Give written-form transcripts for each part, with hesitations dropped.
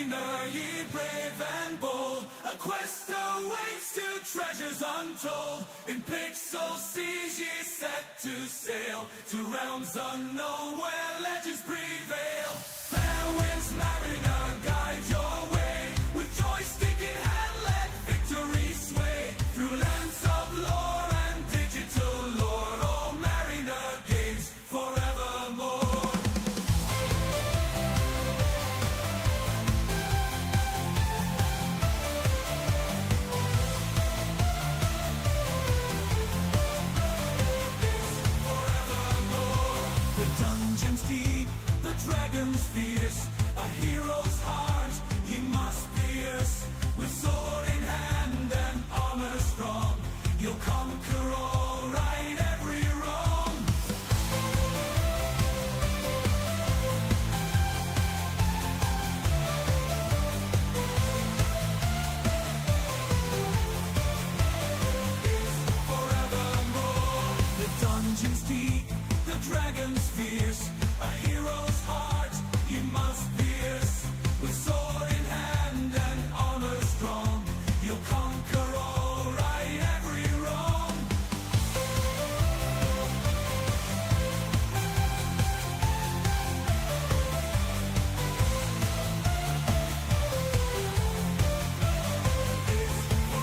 mariner, ye brave and bold, a quest awaits to treasures untold. In pixel seas ye set to sail, to realms unknown where legends prevail. Fair winds, mariner, guide your way, with joystick in hand let victory sway. Through lands of lore and digital lore, oh mariner games forevermore. The dungeon's deep, the dragon's fierce, a hero's heart he must pierce. With sword in hand and armor strong, you'll conquer all, right every wrong. Forevermore. The dungeon's deep, the dragon's fierce, a hero's heart he must pierce. With sword in hand and armor strong, you'll conquer all, right every wrong.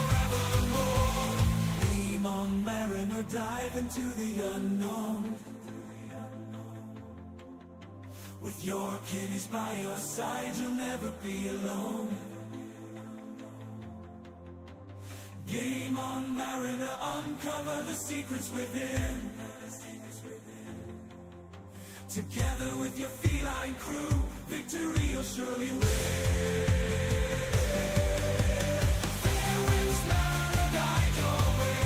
Forevermore. Beam on mariner, dive into the unknown. With your kiddies by your side, you'll never be alone. Game on, mariner, uncover the secrets within. Together with your feline crew, victory you'll surely win. Fair winds, mariner, guide your way.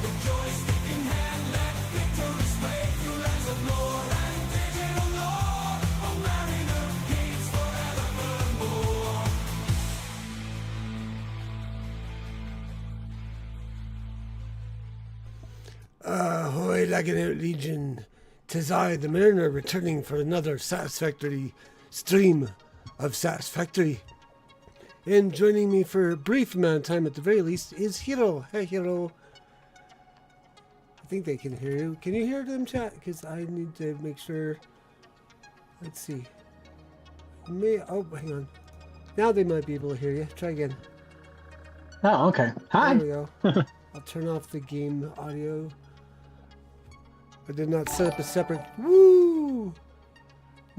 With joystick in hand, let victory sway. Through lands of lore and digital lore, oh mariner games forevermore. Ahoy, Laggin Out Legion. 'Tis I, the mariner, returning for another satisfactory stream of Satisfactory. And joining me for a brief amount of time at the very least is Hero. Hey, Hero. I think they can hear you. Can you hear them, chat? Because I need to make sure. Let's see. Oh, hang on. Now they might be able to hear you. Try again. Oh, okay. Hi. There we go. I'll turn off the game audio. I did not set up a separate. Woo!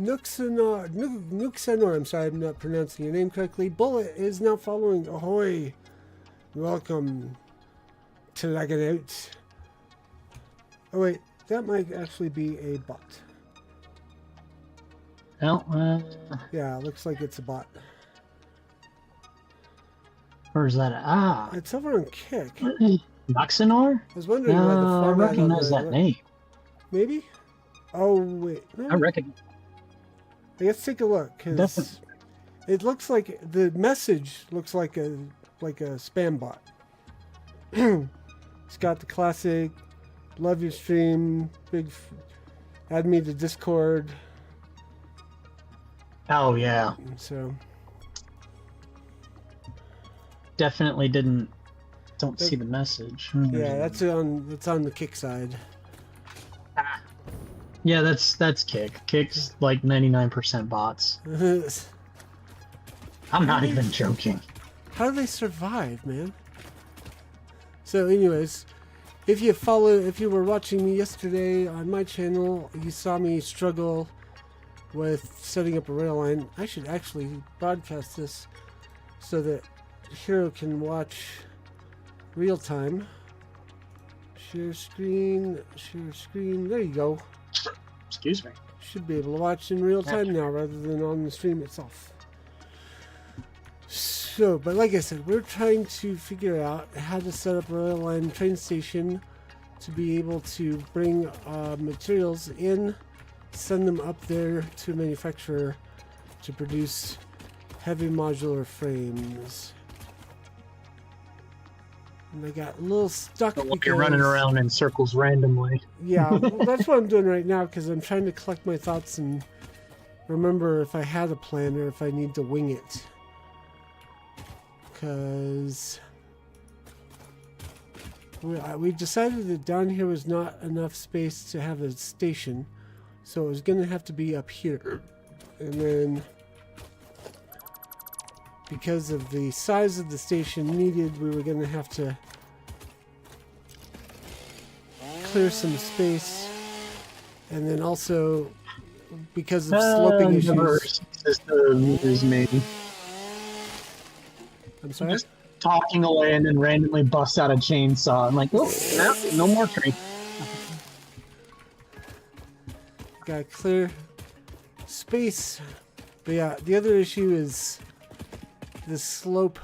Nuxenor, I'm sorry, I'm not pronouncing your name correctly. Bullet is now following. Ahoy! Welcome to Laggin Out. Oh wait, that might actually be a bot. Oh, Yeah, it looks like it's a bot. where's that? Ah, It's over on Kick. Luxenor? I was wondering why the No, I format recognize on that name. Maybe? Oh wait, no. I recognize. Let's take a look, because Definitely. it looks like the message looks like a spam bot. It's got the classic, love your stream, add me to Discord. Oh yeah, So definitely don't see the message. yeah, it's on the Kick side. Yeah, that's Kick. Kick's like 99% bots. I'm not even joking. How do they survive, man? So anyways, if you were watching me yesterday on my channel, you saw me struggle with setting up a rail line. I should actually broadcast this so that Hero can watch real time. Share screen. There you go. Excuse me. Should be able to watch in real time now rather than on the stream itself. So, but like I said, we're trying to figure out how to set up a rail line train station to be able to bring materials in, send them up there to a manufacturer to produce heavy modular frames. And I got a little stuck But you're running around in circles randomly. Yeah, well, that's what I'm doing right now because I'm trying to collect my thoughts and remember if I had a plan or if I need to wing it. because we decided that down here was not enough space to have a station, so it was going to have to be up here. And then because of the size of the station needed, we were going to have to clear some space. And then also because of sloping issues. Is maybe. I'm sorry? Just talking away and then randomly busts out a chainsaw. I'm like, oh, no more tree. Gotta clear space. But yeah, the other issue is the slope.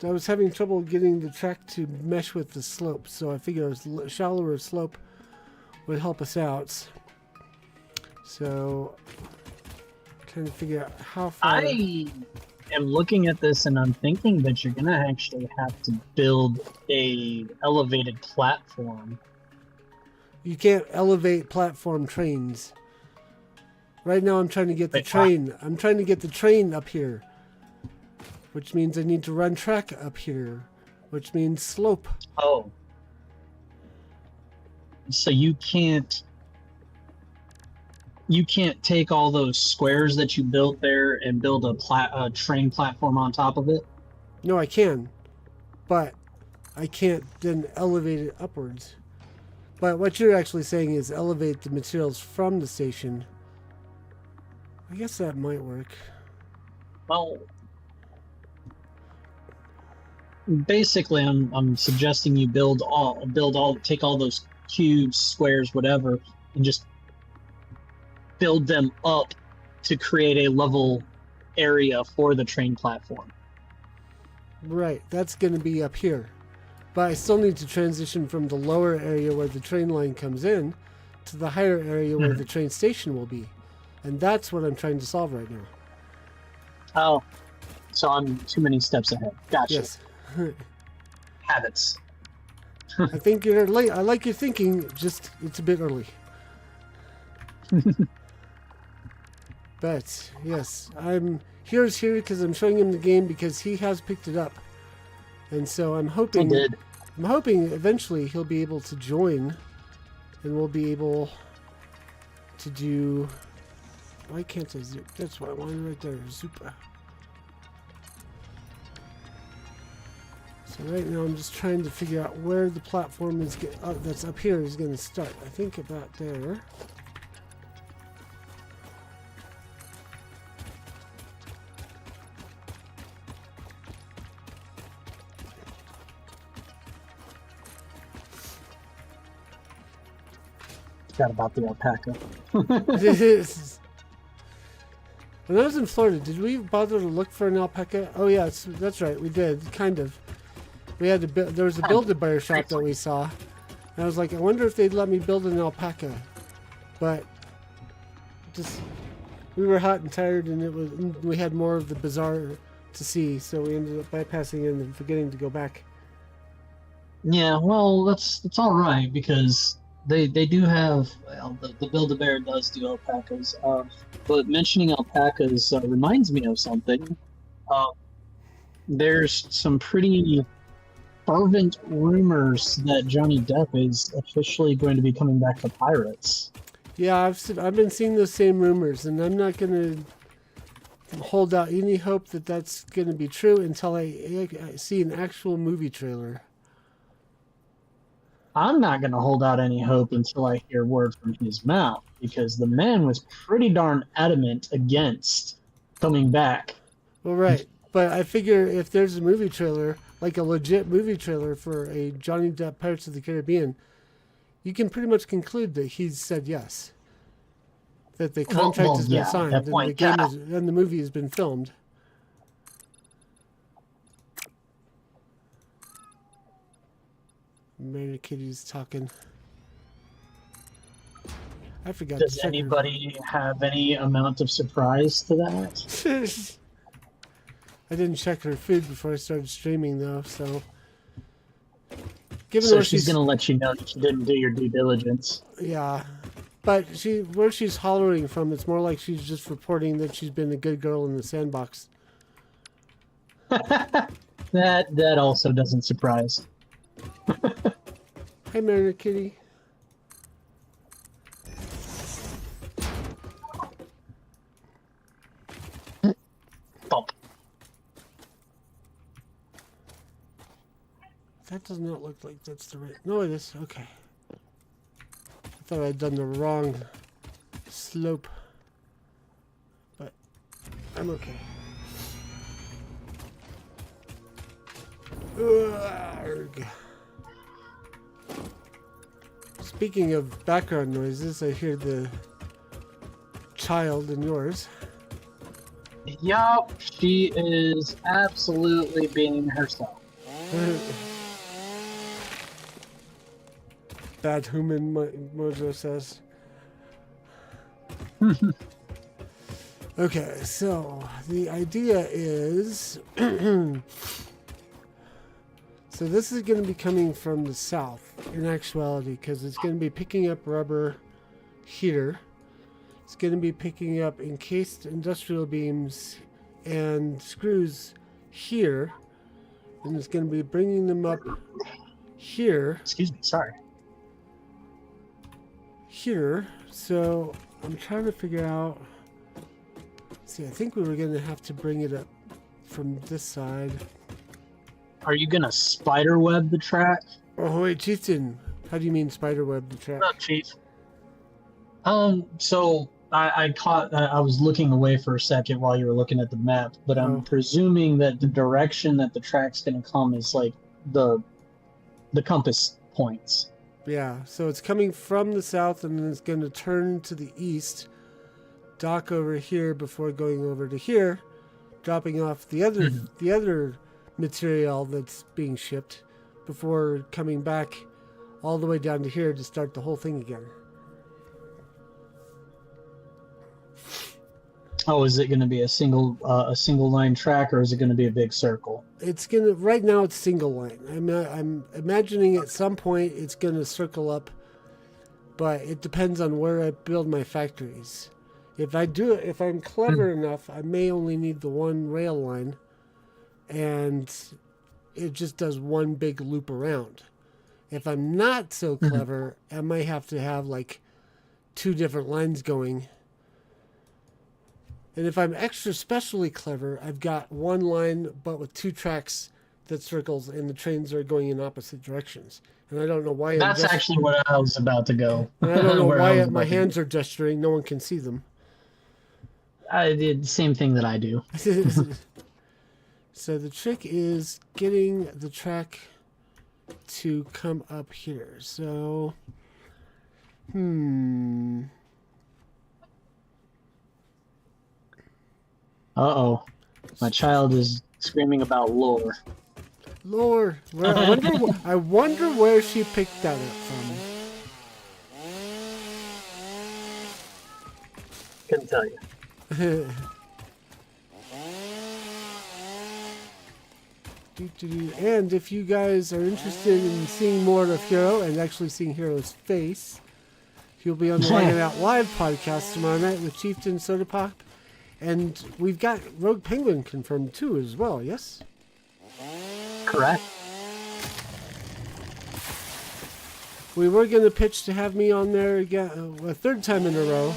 I was having trouble getting the track to mesh with the slope, so I figured a shallower slope would help us out. So, trying to figure out how far. I am looking at this and I'm thinking that you're gonna actually have to build a elevated platform. You can't elevate platform trains. Right now I'm trying to get the train. I'm trying to get the train up here. Which means I need to run track up here. Which means slope. Oh. So you can't take all those squares that you built there and build a train platform on top of it? No, I can. But I can't then elevate it upwards. But what you're actually saying is elevate the materials from the station. I guess that might work. Well, basically, I'm suggesting you take all those cubes, squares, whatever, and just build them up to create a level area for the train platform. Right, that's going to be up here. But I still need to transition from the lower area where the train line comes in to the higher area where the train station will be. And that's what I'm trying to solve right now. Oh, so I'm too many steps ahead. Gotcha. Yes. Habits. I think you're late. I like your thinking, just it's a bit early. But yes, here because I'm showing him the game because he has picked it up, and so I'm hoping eventually he'll be able to join, and we'll be able to do. Why can't I zoom? That's what I wanted right there. Zupa. So right now I'm just trying to figure out where the platform is that's up here is going to start. I think about there. Forgot about the alpaca. When I was in Florida, did we bother to look for an alpaca? Oh yeah, that's right, we did, kind of. We had to there was a Build-A-Bear shop that we saw. And I was like, I wonder if they'd let me build an alpaca. But we were hot and tired, and we had more of the bazaar to see, so we ended up bypassing it and forgetting to go back. Yeah, well, that's all right because they do have, well, the Build-A-Bear does do alpacas. But mentioning alpacas reminds me of something. There's some pretty fervent rumors that Johnny Depp is officially going to be coming back to Pirates. Yeah, I've been seeing those same rumors, and I'm not going to hold out any hope that that's going to be true until I see an actual movie trailer. I'm not going to hold out any hope until I hear word from his mouth, because the man was pretty darn adamant against coming back. Well, right. But I figure if there's a movie trailer, like a legit movie trailer for a Johnny Depp Pirates of the Caribbean, you can pretty much conclude that he's said yes. That the contract has been signed and the game and the movie has been filmed. Mary Kitty's talking. I forgot. Does anybody have any amount of surprise to that? I didn't check her food before I started streaming, though, so. So she's going to let you know that you didn't do your due diligence. Yeah. But where she's hollering from, it's more like she's just reporting that she's been a good girl in the sandbox. That also doesn't surprise. Hi, Mariner Kitty. Bump. That does not look like that's the right... No, it is. Okay. I thought I'd done the wrong slope. But I'm okay. Urgh. Speaking of background noises, I hear the child in yours. Yup, she is absolutely being herself. Bad human, Mojo says. Okay, so the idea is... So this is going to be coming from the south, in actuality, because it's going to be picking up rubber here. It's going to be picking up encased industrial beams and screws here. And it's going to be bringing them up here. Excuse me, sorry. Here. So I'm trying to figure out... See, I think we were going to have to bring it up from this side. Are you gonna spider web the track? Oh, wait, Chieftain. How do you mean spider web the track? What's up, Chief? So I was looking away for a second while you were looking at the map, but I'm presuming that the direction that the track's gonna come is like the compass points. Yeah, so it's coming from the south and then it's going to turn to the east, dock over here before going over to here, dropping off the other material that's being shipped before coming back all the way down to here to start the whole thing again. Oh, is it going to be a single line track, or is it going to be a big circle? It's gonna right now. It's single line. I'm imagining at some point it's gonna circle up, but it depends on where I build my factories. If I'm clever enough, I may only need the one rail line, and it just does one big loop around. If I'm not so clever, I might have to have like 2 different lines going. And if I'm extra specially clever, I've got one line but with 2 tracks that circles, and the trains are going in opposite directions. And I don't know why. That's actually where I was about to go. And I don't know why my hands are gesturing. No one can see them. I did the same thing that I do. So the trick is getting the track to come up here. So, Uh-oh. My child is screaming about lore. Lore. I wonder where she picked that up from. Couldn't tell you. And if you guys are interested in seeing more of Hero and actually seeing Hero's face, he'll be on the Laggin Out Live podcast tomorrow night with Chieftain Soda Pop. And we've got Rogue Penguin confirmed too as well, yes? Correct. We were going to pitch to have me on there again, a 3rd time in a row,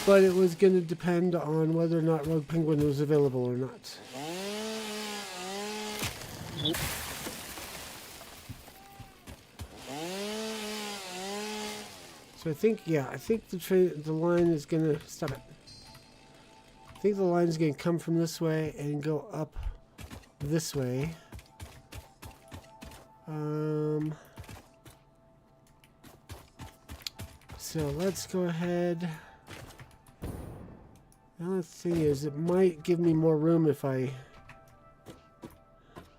but it was going to depend on whether or not Rogue Penguin was available or not. So I think the line is going to stop it. I think the line is going to come from this way and go up this way. So let's go ahead. Now the thing is, it might give me more room if I...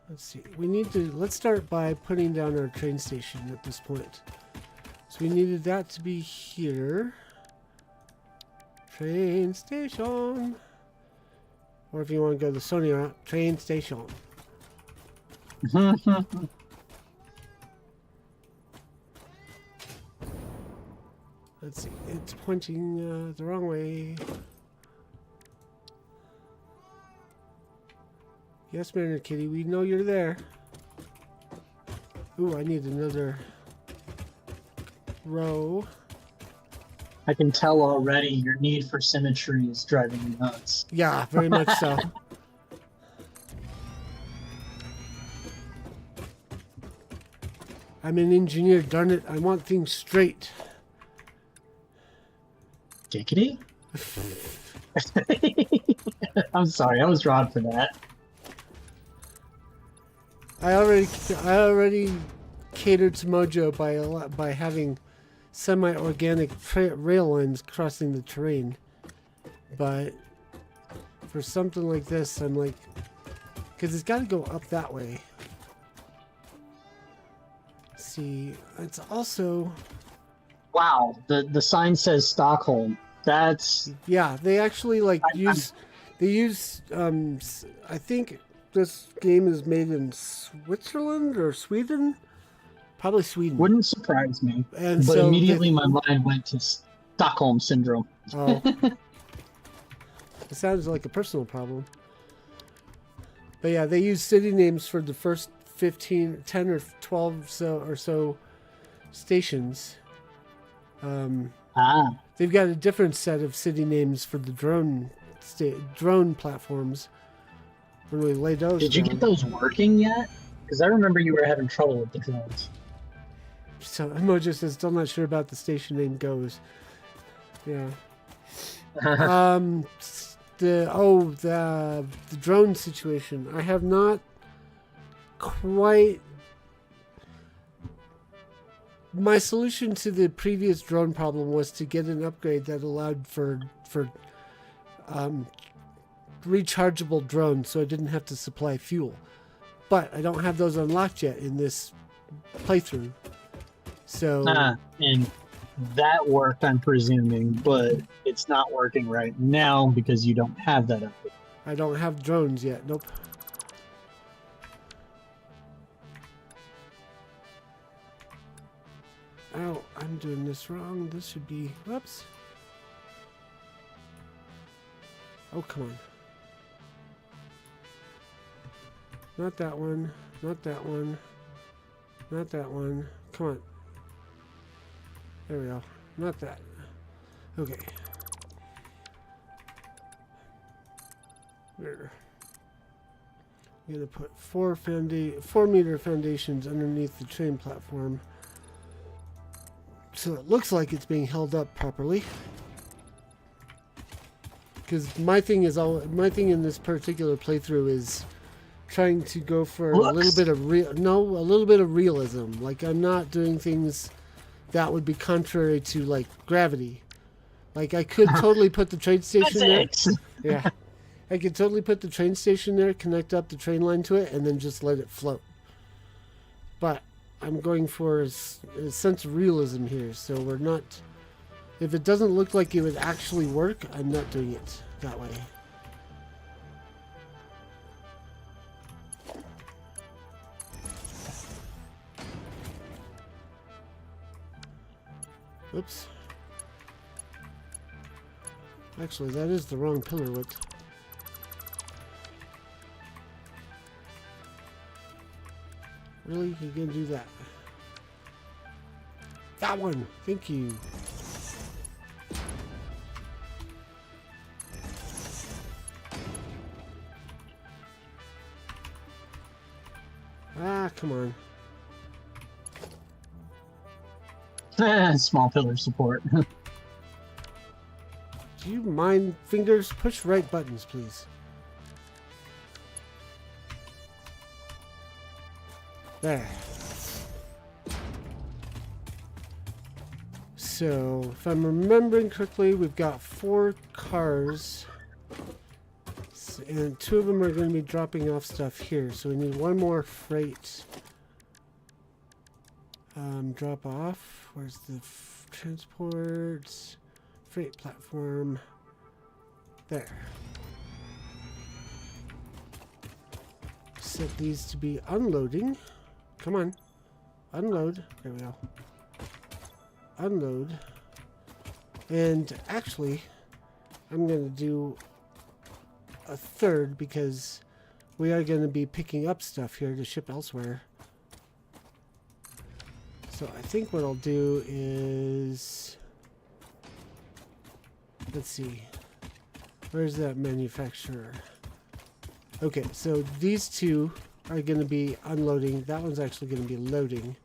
Let's see. Let's start by putting down our train station at this point. So we needed that to be here. Train station. Or if you want to go the Sony route, train station. Let's see. It's pointing the wrong way. Yes, Mariner Kitty, we know you're there. Ooh, I need another row. I can tell already your need for symmetry is driving you nuts. Yeah, very much so. I'm an engineer, darn it. I want things straight. Dickety? I'm sorry, I was wrong for that. I already catered to Mojo by having semi-organic rail lines crossing the terrain. But for something like this, I'm like, because it's got to go up that way. See, it's also... Wow, the sign says Stockholm. That's... Yeah, they actually like they use I think this game is made in Switzerland or Sweden. Probably Sweden. Wouldn't surprise me. And but so immediately my mind went to Stockholm Syndrome. Oh. It sounds like a personal problem. But yeah, they use city names for the first 10 or 12 or so stations. They've got a different set of city names for the drone platforms. When we lay those Did you get those working yet? Because I remember you were having trouble with the drones. So Mojo says, still not sure about the station name goes. Yeah. The drone situation. I have not quite. My solution to the previous drone problem was to get an upgrade that allowed for rechargeable drones, so I didn't have to supply fuel. But I don't have those unlocked yet in this playthrough. So and that worked, I'm presuming, but it's not working right now because you don't have that upgrade. I don't have drones yet. Nope. Oh, I'm doing this wrong. This should be... Whoops. Oh, come on. Not that one. Not that one. Not that one. Come on. There we go. Not that. Okay. There. I'm going to put 4-meter foundations underneath the train platform. So it looks like it's being held up properly. Because my thing in this particular playthrough is trying to go for a little bit of realism. Like, I'm not doing things that would be contrary to like gravity. Like, I could totally put the train station there. Yeah. I could totally put the train station there, connect up the train line to it, and then just let it float. But I'm going for a sense of realism here, so we're not... If it doesn't look like it would actually work, I'm not doing it that way. Oops. Actually, that is the wrong pillar width. Really? You're gonna do that? That one! Thank you. Ah, come on. Small pillar support. Do you mind, fingers? Push right buttons, please. There. So, if I'm remembering correctly, we've got 4 cars. And 2 of them are going to be dropping off stuff here. So we need 1 more freight drop off. Where's the transport? Freight platform. There. Set these to be unloading. Come on. Unload. There we go. Unload. And actually, I'm going to do a third because we are going to be picking up stuff here to ship elsewhere. So I think what I'll do is, let's see, where's that manufacturer? Okay, so these two are going to be unloading. That one's actually going to be loading.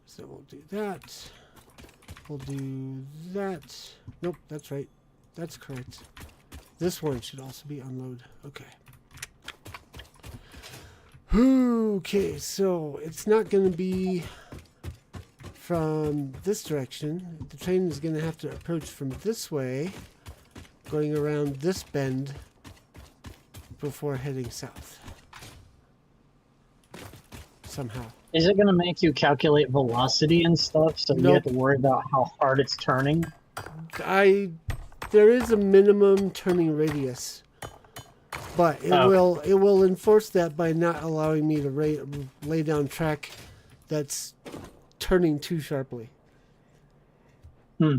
So we'll do that. We'll do that. Nope, that's right. That's correct. This one should also be unload. Okay. Okay, so it's not going to be from this direction. The train is going to have to approach from this way, going around this bend before heading south. Somehow. Is it going to make you calculate velocity and stuff so you have Nope. to worry about how hard it's turning? There is a minimum turning radius, but it will enforce that by not allowing me to lay down track that's turning too sharply. Hmm.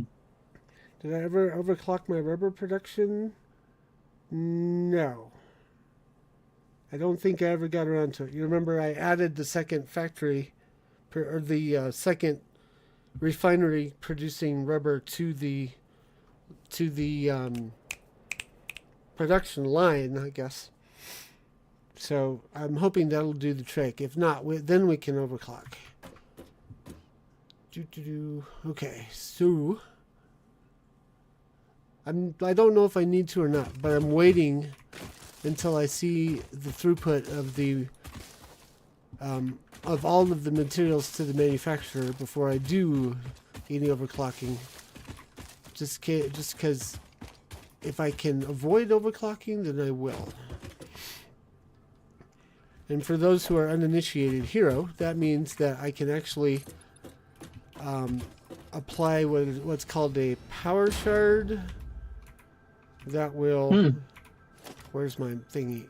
Did I ever overclock my rubber production? No. I don't think I ever got around to it. You remember I added the second factory, or the second refinery producing rubber to the production line, I guess. So I'm hoping that'll do the trick. If not, then we can overclock. Okay, so I don't know if I need to or not, but I'm waiting until I see the throughput of the of all of the materials to the manufacturer before I do any overclocking. Just because if I can avoid overclocking, then I will. And for those who are uninitiated, hero, that means that I can actually apply what's called a power shard. That will. Where's my thingy?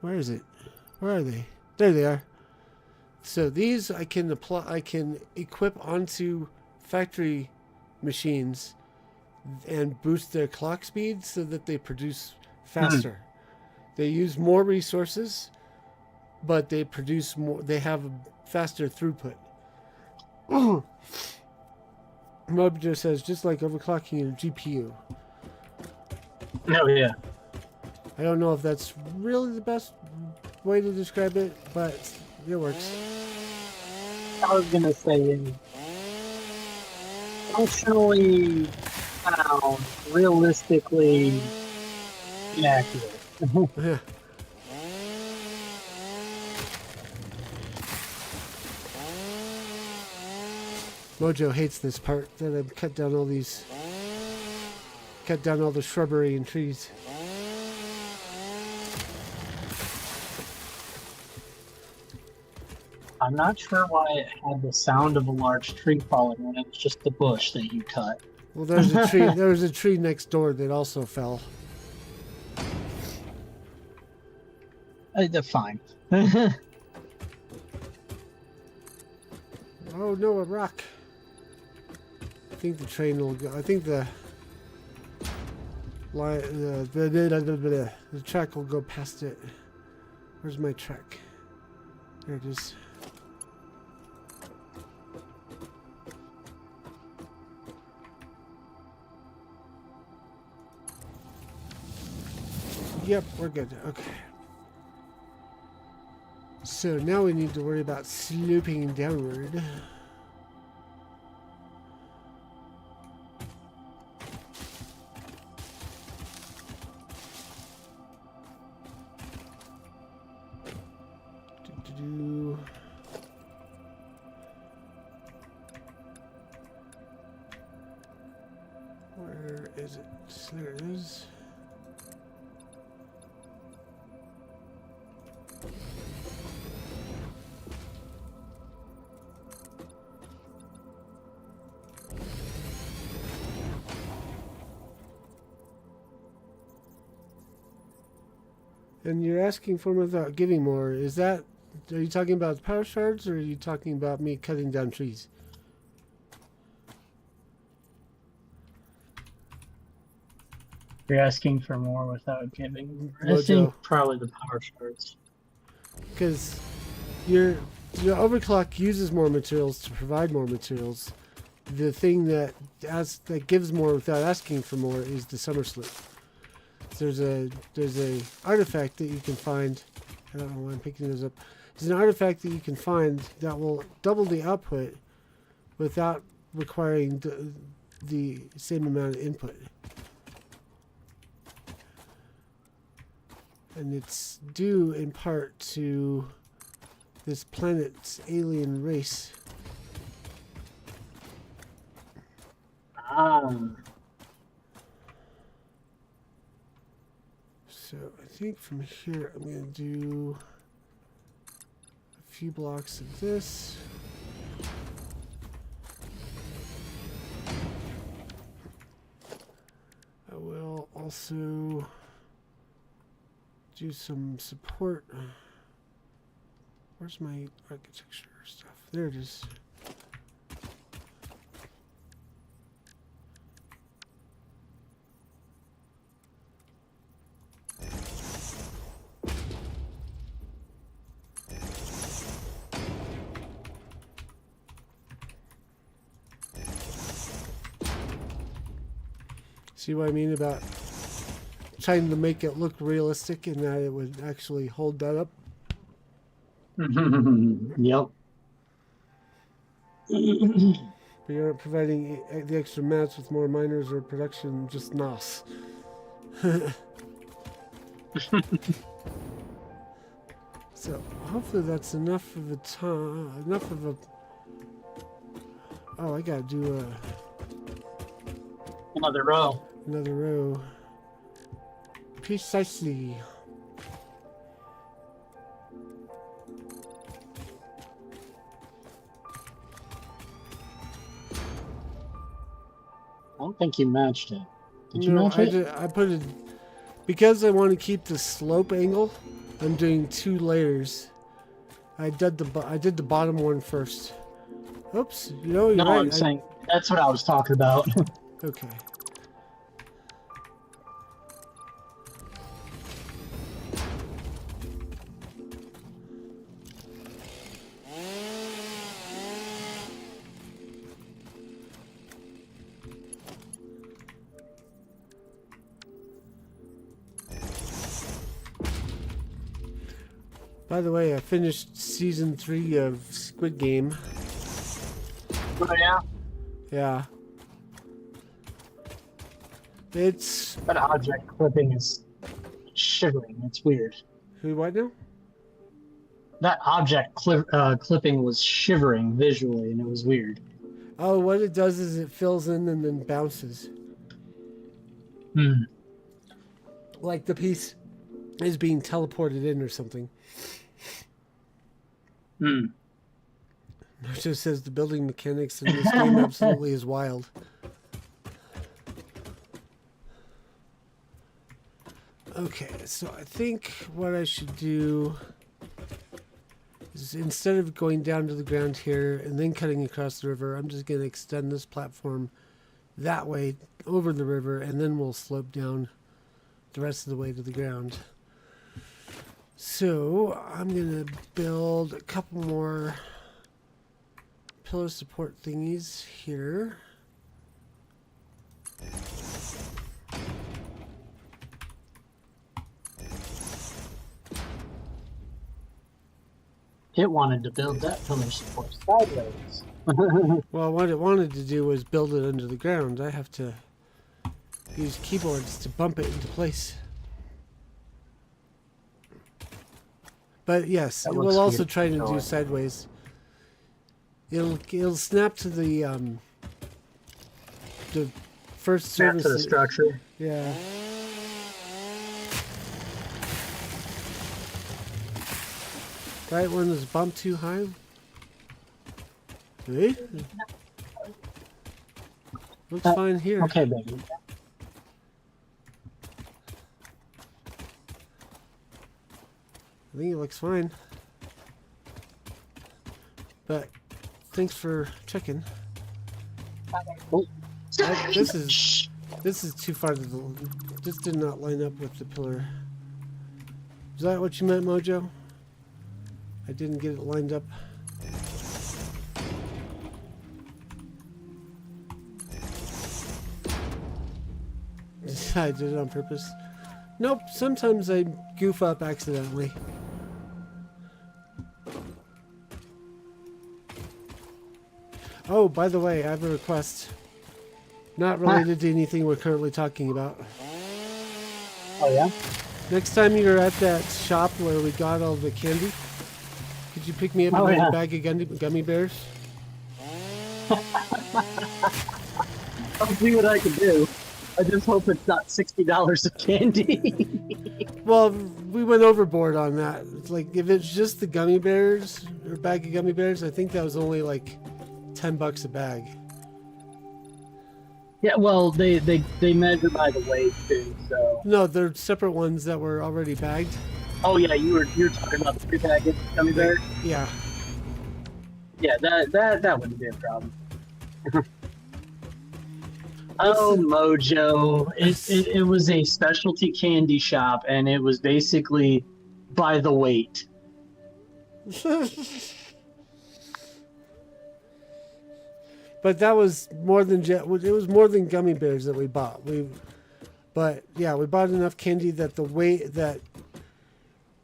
Where is it? Where are they? There they are. So these I can apply. I can equip onto factory machines and boost their clock speed so that they produce faster. They use more resources, but they produce more. They have a faster throughput. Mojo says, just like overclocking your GPU. Oh, yeah. I don't know if that's really the best way to describe it, but it works. I was going to say, functionally sound, realistically inaccurate. Yeah. Mojo hates this part that I've cut down all the shrubbery and trees. I'm not sure why it had the sound of a large tree falling when it was just the bush that you cut. Well, there's a tree. There was a tree next door that also fell. They're fine. Oh no, a rock. I think the train will go. I think the track will go past it. Where's my track? There it is. Yep, we're good. Okay. So now we need to worry about sloping downward. Where is it? There it is. And you're asking for without giving more. Is that, are you talking about power shards or are you talking about me cutting down trees? You're asking for more without giving. I Mojo. think probably the power shards. Because your overclock uses more materials to provide more materials. The thing that gives more without asking for more is the summer sloop. There's a artifact that you can find. I don't know why I'm picking those up. There's an artifact that you can find that will double the output without requiring the same amount of input. And it's due in part to this planet's alien race. So I think from here I'm going to do a few blocks of this. I will also do some support. Where's my architecture stuff? There it is. See what I mean about trying to make it look realistic and that it would actually hold that up? Yep. But you aren't providing the extra mats with more miners or production, just NOS. So hopefully that's enough of a time, enough of a... Oh, I gotta do Another row. another row. Precisely. I don't think you matched it. Did you No, match it? I put it... Because I want to keep the slope angle, I'm doing 2 layers. I did the bottom one first. Oops, you know, you're No, right. I'm saying that's what I was talking about. Okay. By the way, I finished season 3 of Squid Game. Oh yeah. Yeah. It's... That object clipping is shivering. It's weird. Who, what now? That object clipping was shivering visually, and it was weird. Oh, what it does is it fills in and then bounces. Hmm. Like the piece is being teleported in or something. Hmm. It just says the building mechanics in this game absolutely is wild. Okay, so I think what I should do is instead of going down to the ground here and then cutting across the river, I'm just going to extend this platform that way over the river, and then we'll slope down the rest of the way to the ground. So I'm going to build a couple more pillar support thingies here. It wanted to build that pillar support sideways. Well, what it wanted to do was build it under the ground. I have to use keyboards to bump it into place. But yes, That it looks will also weird. try to do sideways. It'll snap to the first Snap service. to the structure. Yeah. Right when it's bumped too high. Hey? Looks fine here. Okay, baby. I think it looks fine. But thanks for checking. Oh. This is This is too far to the... This did not line up with the pillar. Is that what you meant, Mojo? I didn't get it lined up. I did it on purpose. Nope, sometimes I goof up accidentally. Oh, by the way, I have a request. Not related to anything we're currently talking about. Oh, yeah? Next time you're at that shop where we got all the candy, could you pick me up a bag of gummy bears? I'll see what I can do. I just hope it's not $60 of candy. Well, we went overboard on that. It's like, if it's just the gummy bears, or a bag of gummy bears, I think that was only like $10 a bag. Yeah, well, they measure by the weight too, so. No, they're separate ones that were already bagged. Oh yeah, you're talking about the 3-pack gummy bear? Yeah. Yeah, that wouldn't be a problem. Oh, Mojo. It was a specialty candy shop, and it was basically by the weight. But that was more than it was more than gummy bears that we bought. But yeah, we bought enough candy that the weight that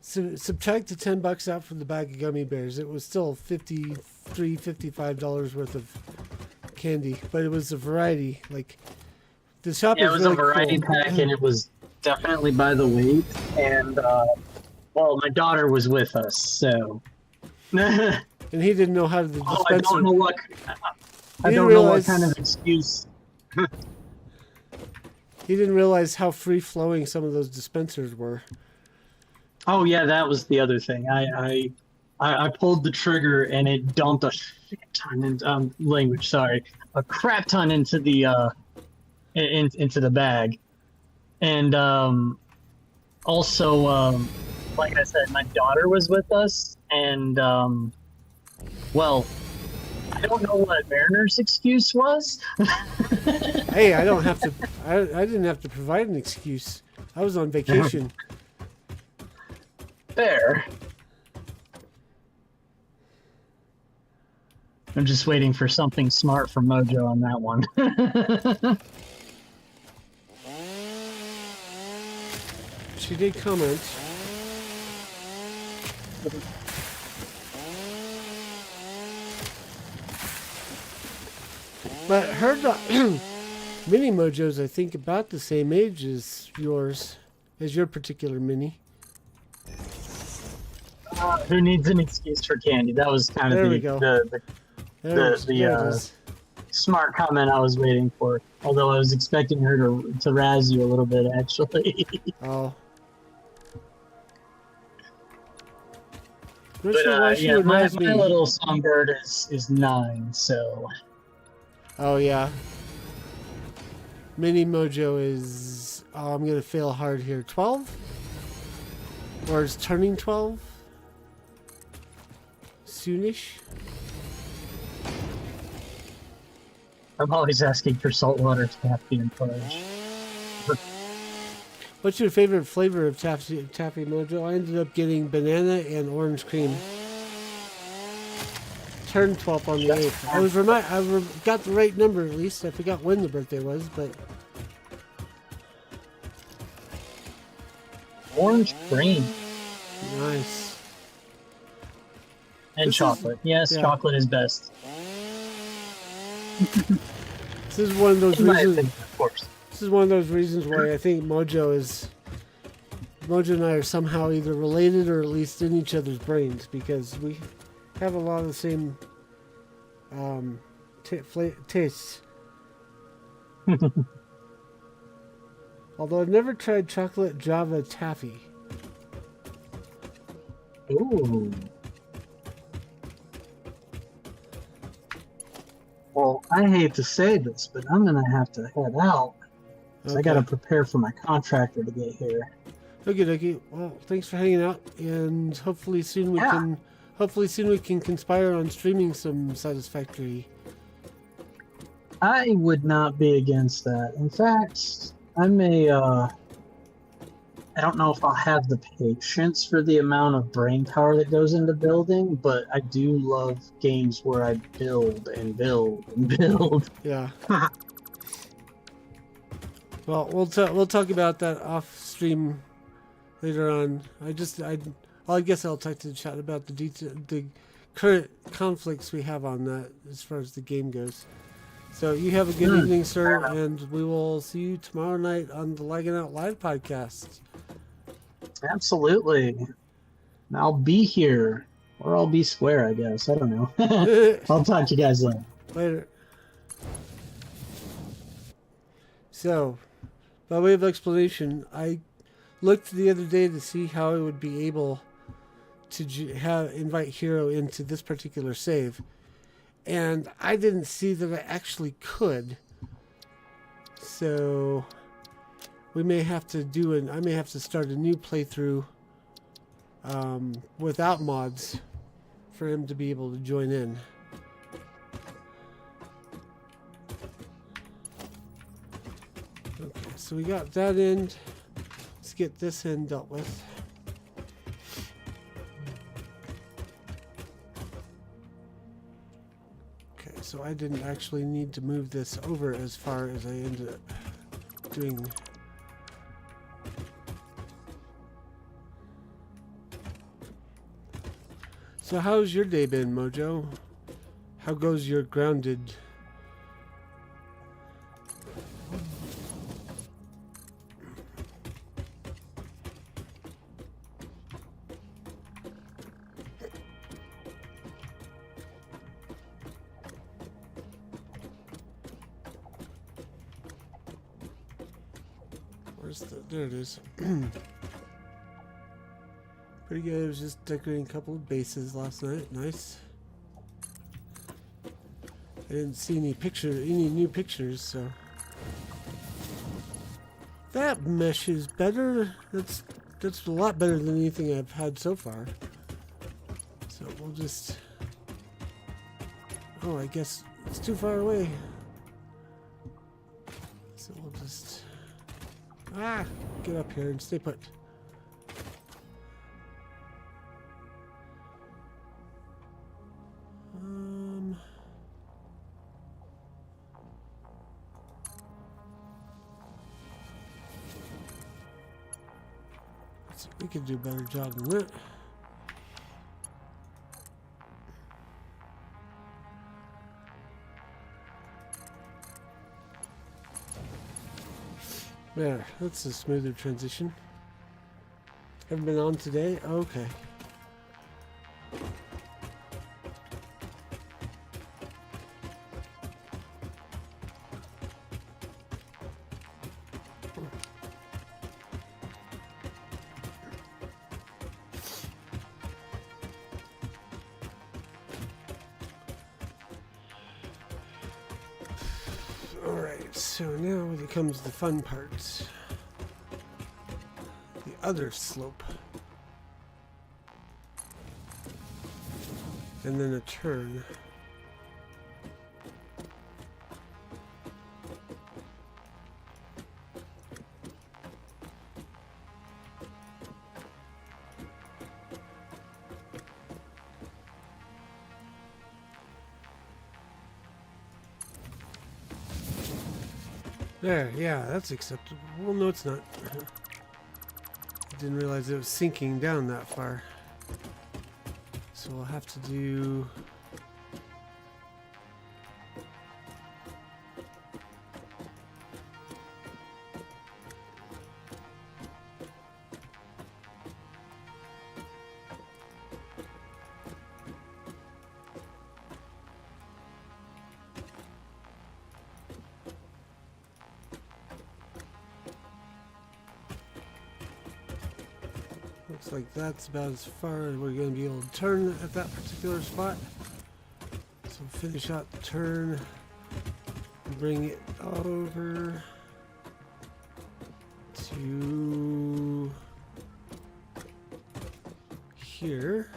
subtract the $10 out from the bag of gummy bears, it was still $55 worth of candy. But it was a variety. Like the shop Yeah, it was was really a variety cool. pack, and it was definitely by the weight. And well, my daughter was with us, so. And he didn't know how to dispense. Oh, I don't know what. I don't know what kind of excuse. He didn't realize how free-flowing some of those dispensers were. Oh yeah, that was the other thing. I pulled the trigger and it dumped a shit ton in language. Sorry, a crap ton into the into the bag, and also like I said, my daughter was with us, and well. I don't know what Mariner's excuse was. Hey, I don't have to. I didn't have to provide an excuse. I was on vacation. Fair. I'm just waiting for something smart from Mojo on that one. She did comment. But her Mini Mojo's, I think, about the same age as yours, as your particular Mini. Who needs an excuse for candy? That was kind There of we go. the smart comment I was waiting for. Although I was expecting her to razz you a little bit, actually. Oh. I'm not But sure why she yeah, would my razz me. little songbird is 9, so. Oh, yeah. Mini Mojo is... Oh, I'm going to fail hard here. 12? Or is turning 12? Soonish? I'm always asking for saltwater taffy and fudge. What's your favorite flavor of Taffy Mojo? I ended up getting banana and orange cream. Turned 12 on the 8th. I got the right number at least. I forgot when the birthday was, but... Orange cream. Nice. And chocolate. Yes, yeah. chocolate is best. This is one of those In my reasons... opinion, of course. This is one of those reasons why I think Mojo and I are somehow either related or at least in each other's brains, because we have a lot of the same tastes. Although I've never tried chocolate Java taffy. Ooh. Well, I hate to say this, but I'm gonna have to head out. So I gotta prepare for my contractor to get here. Okay. Well, thanks for hanging out, and hopefully soon we can conspire on streaming some Satisfactory. I would not be against that. In fact, I don't know if I'll have the patience for the amount of brain power that goes into building, but I do love games where I build and build and build. Yeah. Well, we'll talk about that off stream later on. I guess I'll talk to the chat about the current conflicts we have on that as far as the game goes. So you have a good evening, sir, and we will see you tomorrow night on the Laggin Out Live podcast. Absolutely. I'll be here. Or I'll be square, I guess. I don't know. I'll talk to you guys later. Later. So, by way of explanation, I looked the other day to see how I would be able to invite Hero into this particular save, and I didn't see that I actually could. So we may have to I may have to start a new playthrough without mods for him to be able to join in. Okay, so we got that end. Let's get this end dealt with. Okay, so I didn't actually need to move this over as far as I ended up doing. So how's your day been, Mojo? How goes your grounded? There it is. Pretty good. I was just decorating a couple of bases last night. Nice. I didn't see any new pictures, so that mesh is better. That's a lot better than anything I've had so far. So we'll just. Oh, I guess it's too far away. So we'll just. Get up here and stay put. We could do a better job than that. There, that's a smoother transition. Haven't been on today? Okay. Alright, so now comes the fun part. The other slope. And then a turn. There, yeah, that's acceptable. Well, no, it's not. I didn't realize it was sinking down that far. So we'll have to do... Looks like that's about as far as we're going to be able to turn at that particular spot. So finish out the turn, bring it over to here.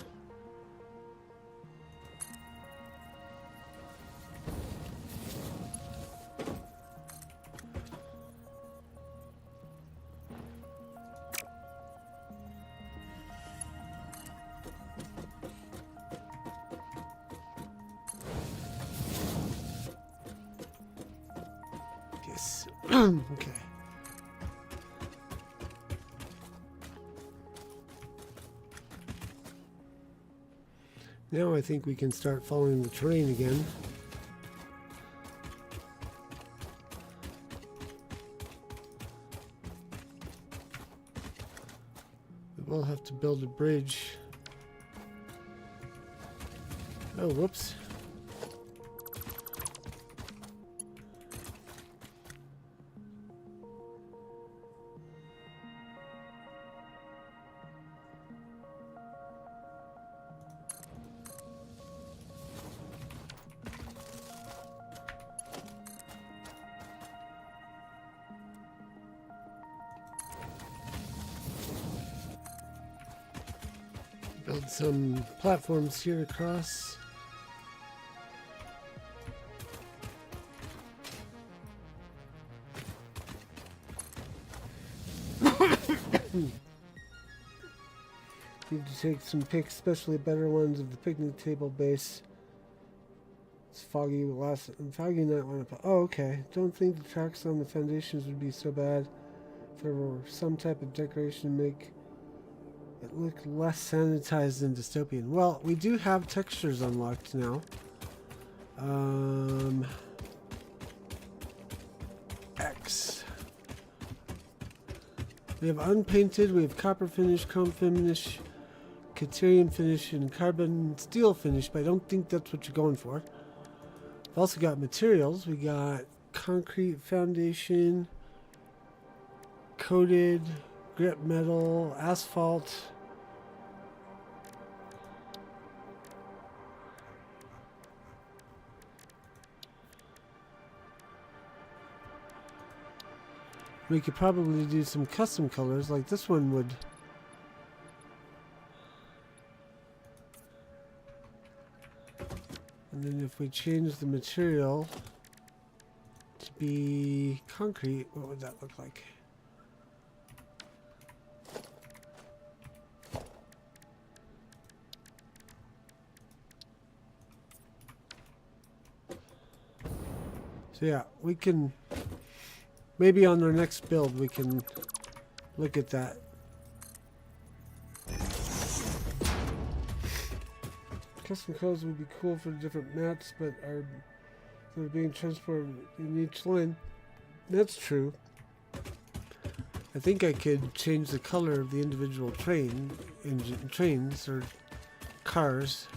Okay. Now I think we can start following the terrain again. We'll have to build a bridge. Oh, whoops. Build some platforms here across. Need to take some pics, especially better ones of the picnic table base. It's foggy foggy night lineup. Oh, okay. Don't think the tracks on the foundations would be so bad if there were some type of decoration to make it look less sanitized and dystopian. Well, we do have textures unlocked now. X. We have unpainted, we have copper finish, chrome finish, Caterium finish, and carbon steel finish, but I don't think that's what you're going for. We've also got materials. We got concrete foundation, coated, grip metal, asphalt. We could probably do some custom colors, like this one would. And then if we change the material to be concrete, what would that look like? So yeah, we can, maybe on our next build we can look at that. Custom codes would be cool for different mats, but they're being transported in each line. That's true. I think I could change the color of the individual trains or cars.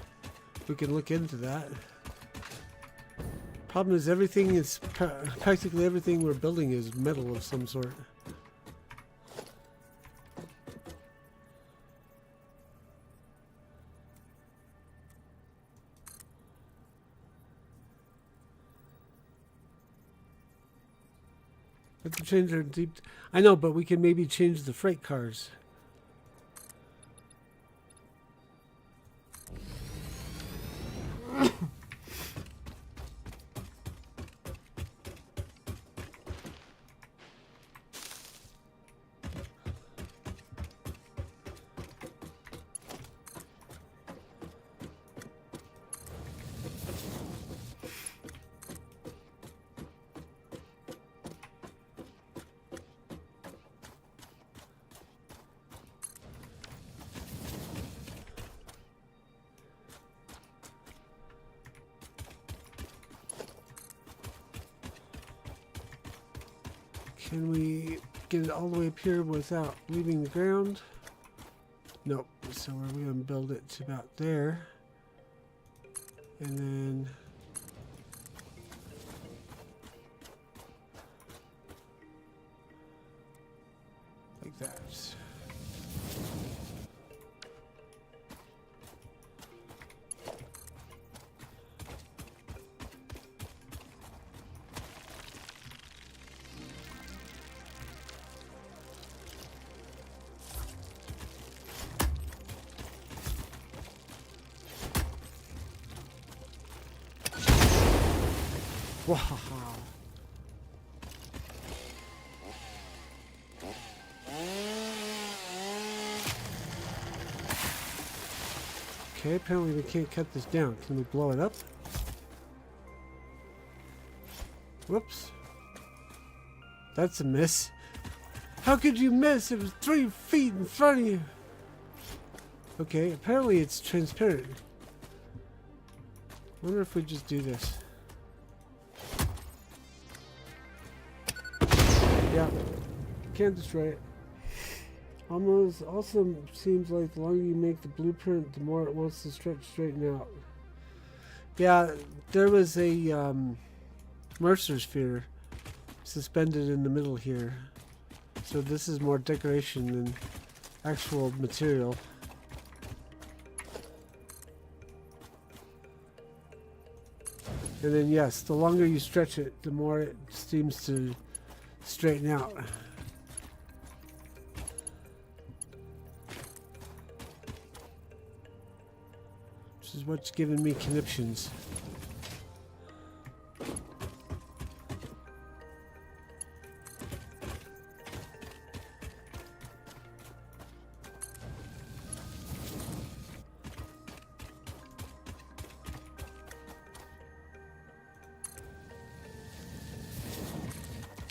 We can look into that. Problem is, everything is practically everything we're building is metal of some sort. We can change our deep. I know, but we can maybe change the freight cars. Can we get it all the way up here without leaving the ground? Nope. So we're going to build it to about there. And then like that. Wow. Okay, apparently we can't cut this down. Can we blow it up? Whoops. That's a miss. How could you miss? It was 3 feet in front of you. Okay, apparently it's transparent. Wonder if we just do this. Yeah, can't destroy it. Almost also seems like the longer you make the blueprint, the more it wants to straighten out. Yeah, there was a Mercer sphere suspended in the middle here. So this is more decoration than actual material. And then yes, the longer you stretch it, the more it seems to straighten out. This is what's giving me conniptions.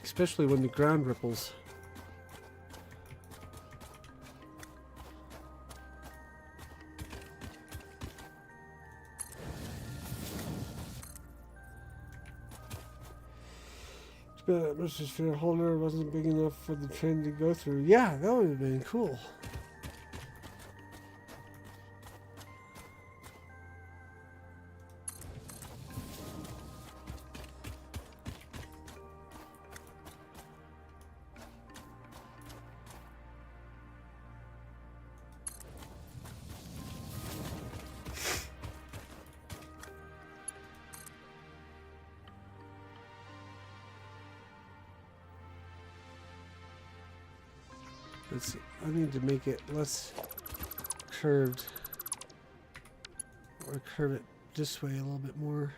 Especially when the ground ripples. Too bad that Mr. Sphere holder wasn't big enough for the train to go through. Yeah, that would have been cool. Let's see. I need to make it less curved, or curve it this way a little bit more.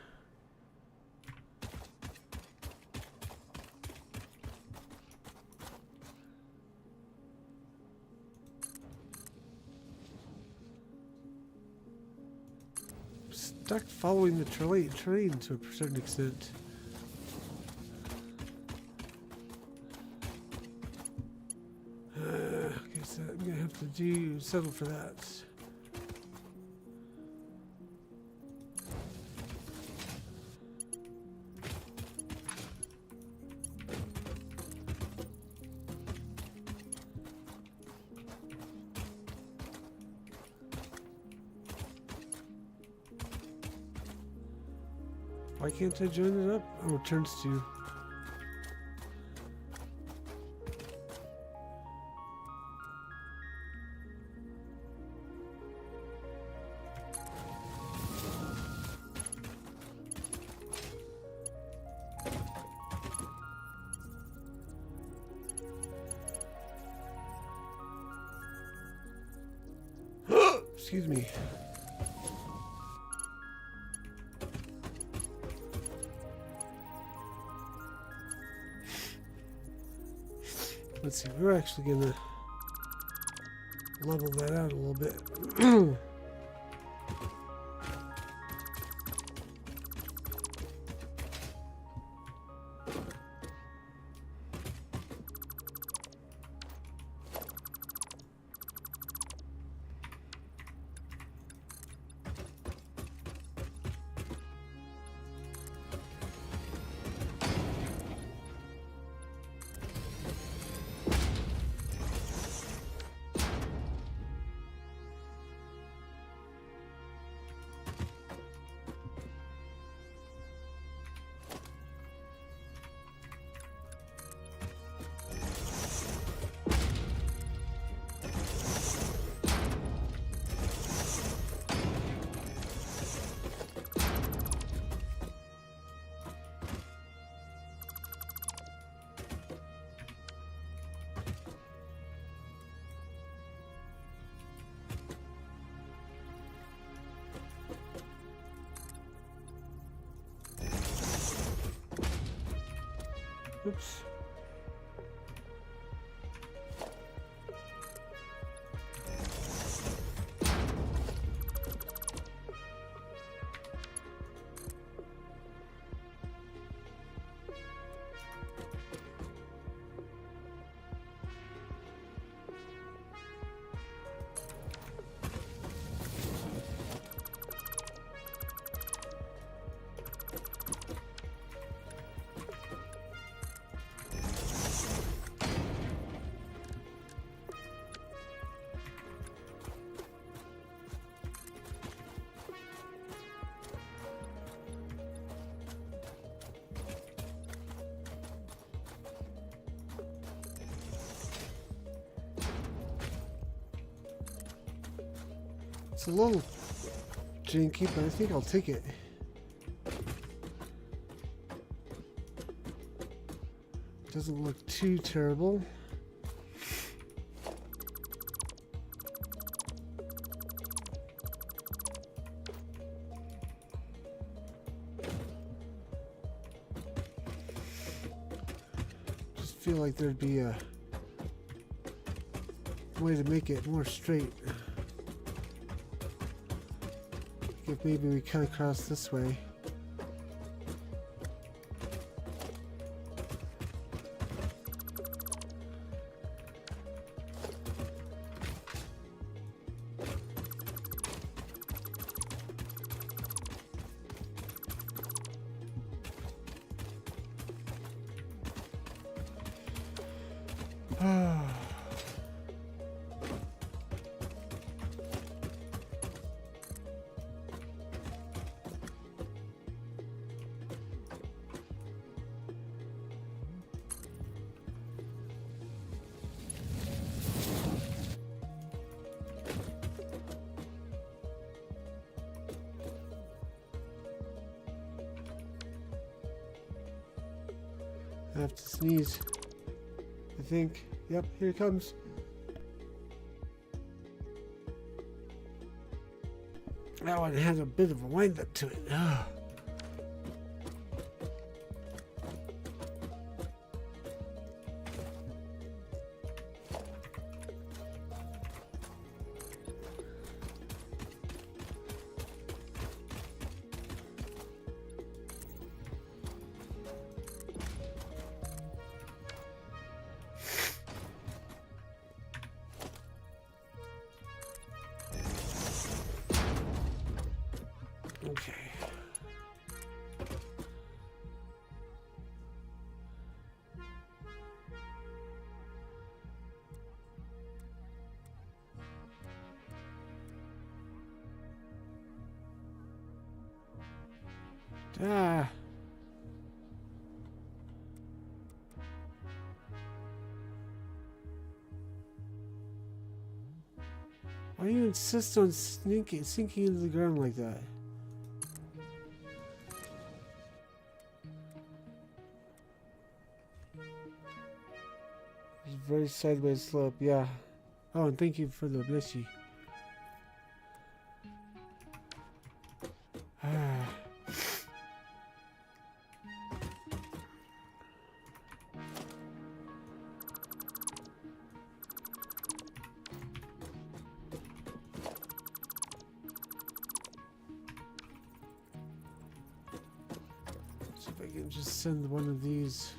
Stuck following the train to a certain extent. So I'm gonna have to settle for that. Why can't I join it up? Oh, it turns to. Excuse me. Let's see, we're actually gonna level that out a little bit. Oops. It's a little janky, but I think I'll take it. Doesn't look too terrible. Just feel like there'd be a way to make it more straight. If maybe we cut across this way. I have to sneeze. I think. Yep, here it comes. That one has a bit of a wind up to it. Okay. Ah. Why do you insist on sinking into the ground like that? It's very sideways slope, yeah. Oh, and thank you for the blissy. Ah. See if I can just send one of these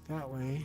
that way.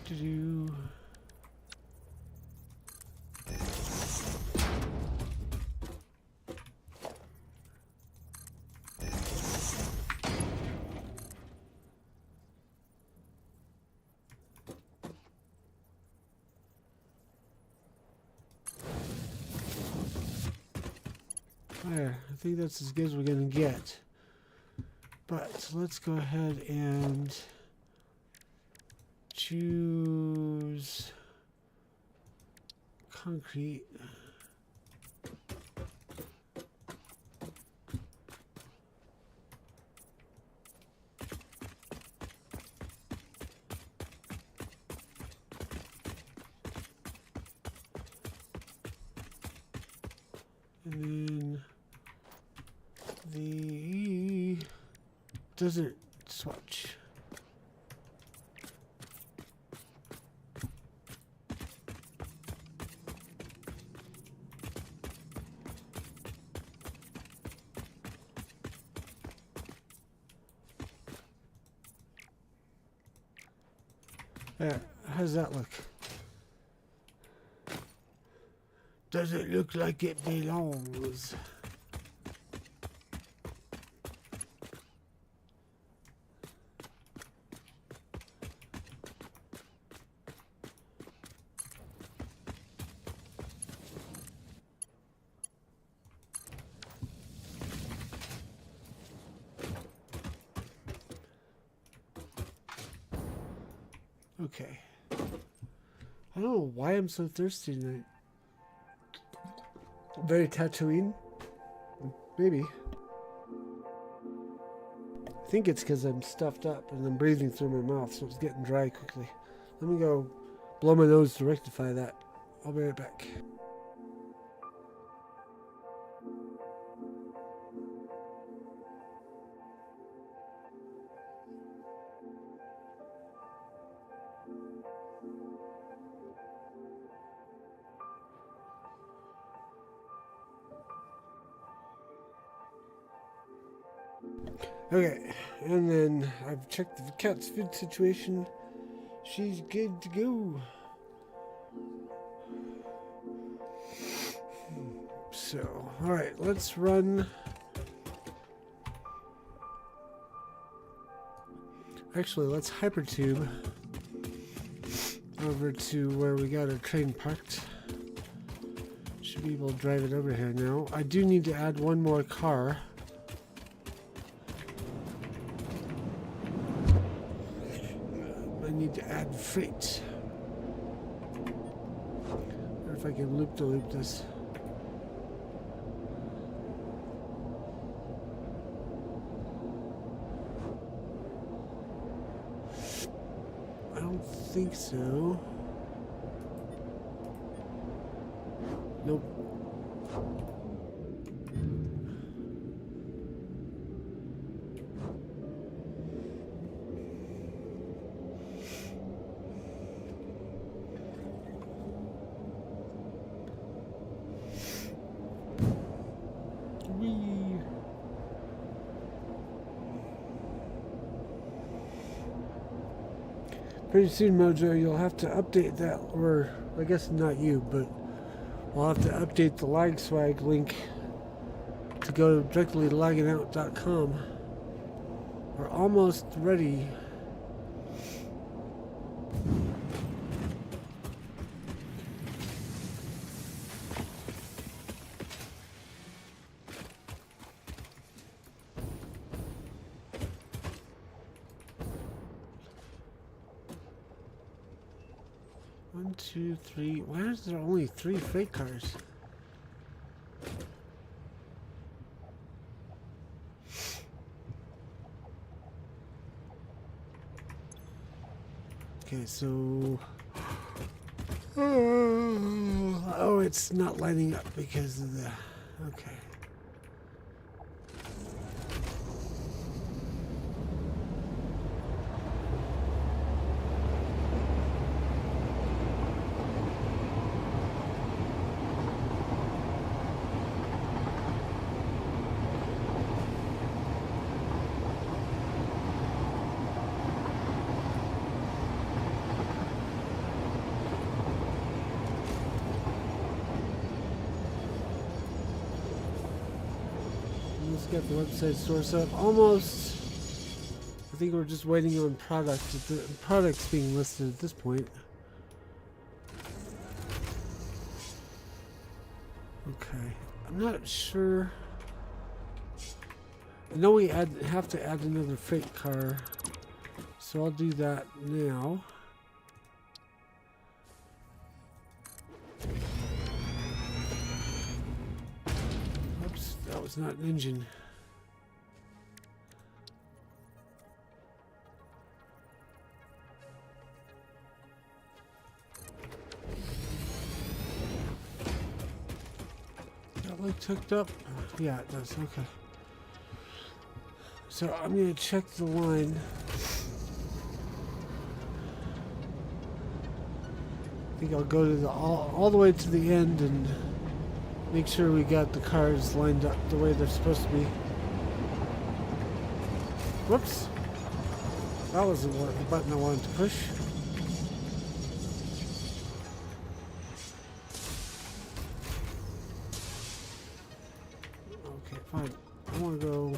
Do. There, I think that's as good as we're gonna get. But let's go ahead and choose concrete. And then the desert swatch. Yeah, how does that look? Does it look like it belongs? Okay. I don't know why I'm so thirsty tonight. Very Tatooine? Maybe. I think it's because I'm stuffed up and I'm breathing through my mouth, so it's getting dry quickly. Let me go blow my nose to rectify that. I'll be right back. Okay, and then I've checked the cat's food situation. She's good to go. So, alright, let's run. Actually, let's hypertube over to where we got our train parked. Should be able to drive it over here now. I do need to add one more car. I need to add freight. Or if I can loop-de-loop this. I don't think so. Nope. Whee. Pretty soon, Mojo, you'll have to update that, or I guess not you, but we'll have to update the lag swag link to go directly to lagginout.com. We're almost ready. One, two, three. Why is there only 3 freight cars? Okay, so... Oh, it's not lighting up because of the... Okay. Let's get the website source up. Almost. I think we're just waiting on product. The products being listed at this point. Okay. I'm not sure. I know we have to add another freight car. So I'll do that now. Oops, that was not an engine. light hooked up? Yeah, it does. Okay. So I'm gonna check the line. I think I'll go to the all the way to the end and make sure we got the cars lined up the way they're supposed to be. Whoops. That wasn't the button I wanted to push. Okay, fine. I want to go...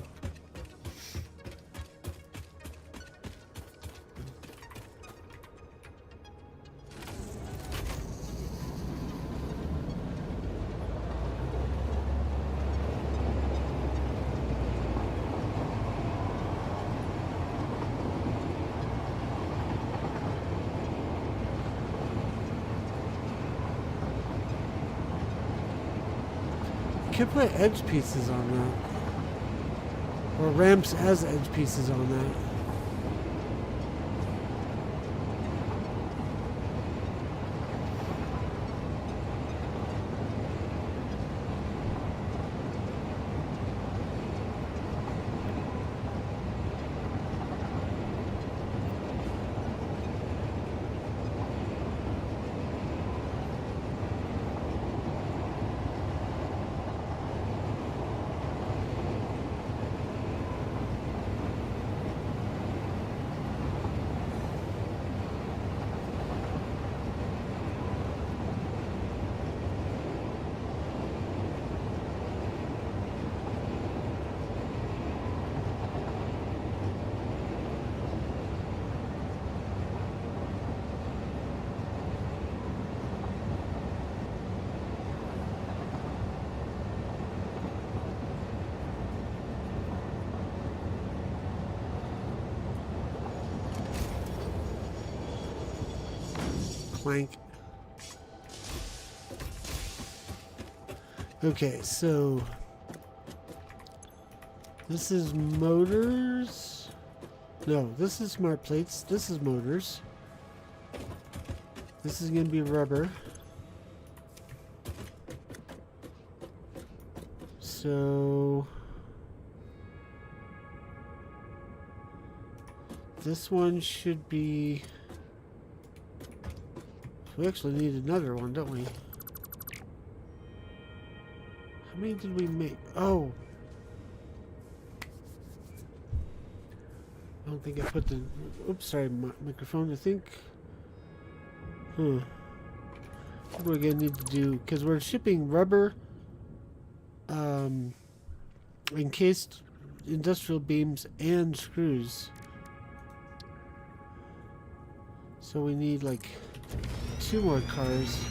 Could put edge pieces on that. Or ramps as edge pieces on that. Plank. Okay, so this is motors. No, this is smart plates. This is motors. This is going to be rubber. So this one should be... We actually need another one, don't we? How many did we make? Oh! I don't think I put the... Oops, sorry, microphone, I think. What we're gonna need to do... Because we're shipping rubber, encased industrial beams and screws. So we need like 2 more cars.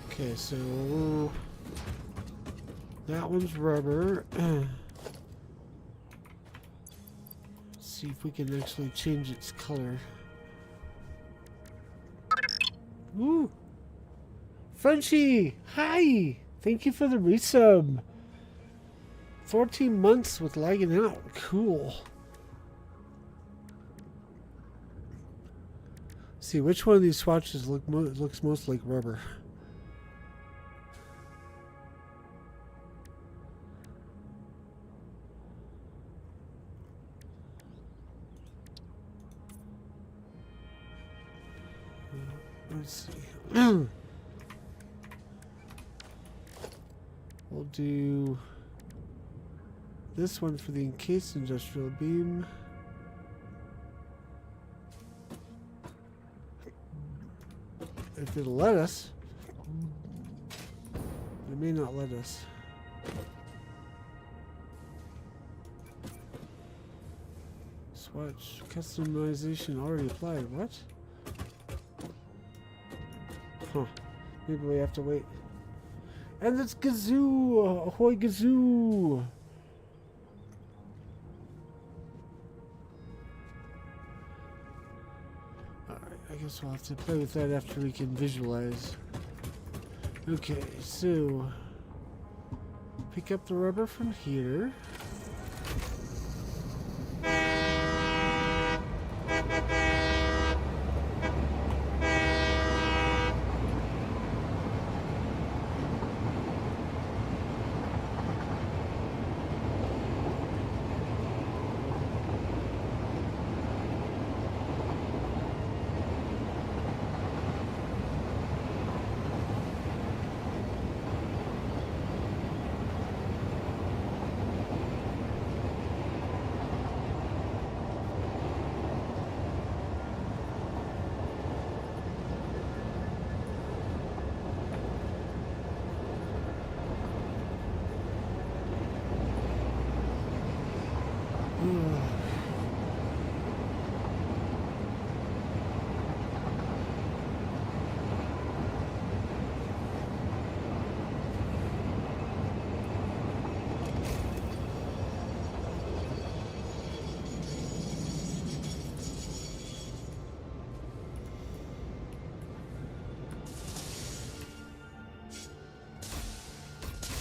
Okay, so that one's rubber. Let's see if we can actually change its color. Woo! Frenchie! Hi! Thank you for the resub. 14 months with Laggin Out. Cool. See, which one of these swatches looks most like rubber? Let's see. We'll do this one for the encased industrial beam. If it'll let us. It may not let us. Swatch customization already applied. What? Huh. Maybe we have to wait. And it's Gazoo! Ahoy Gazoo! Alright, I guess we'll have to play with that after we can visualize. Okay, so pick up the rubber from here.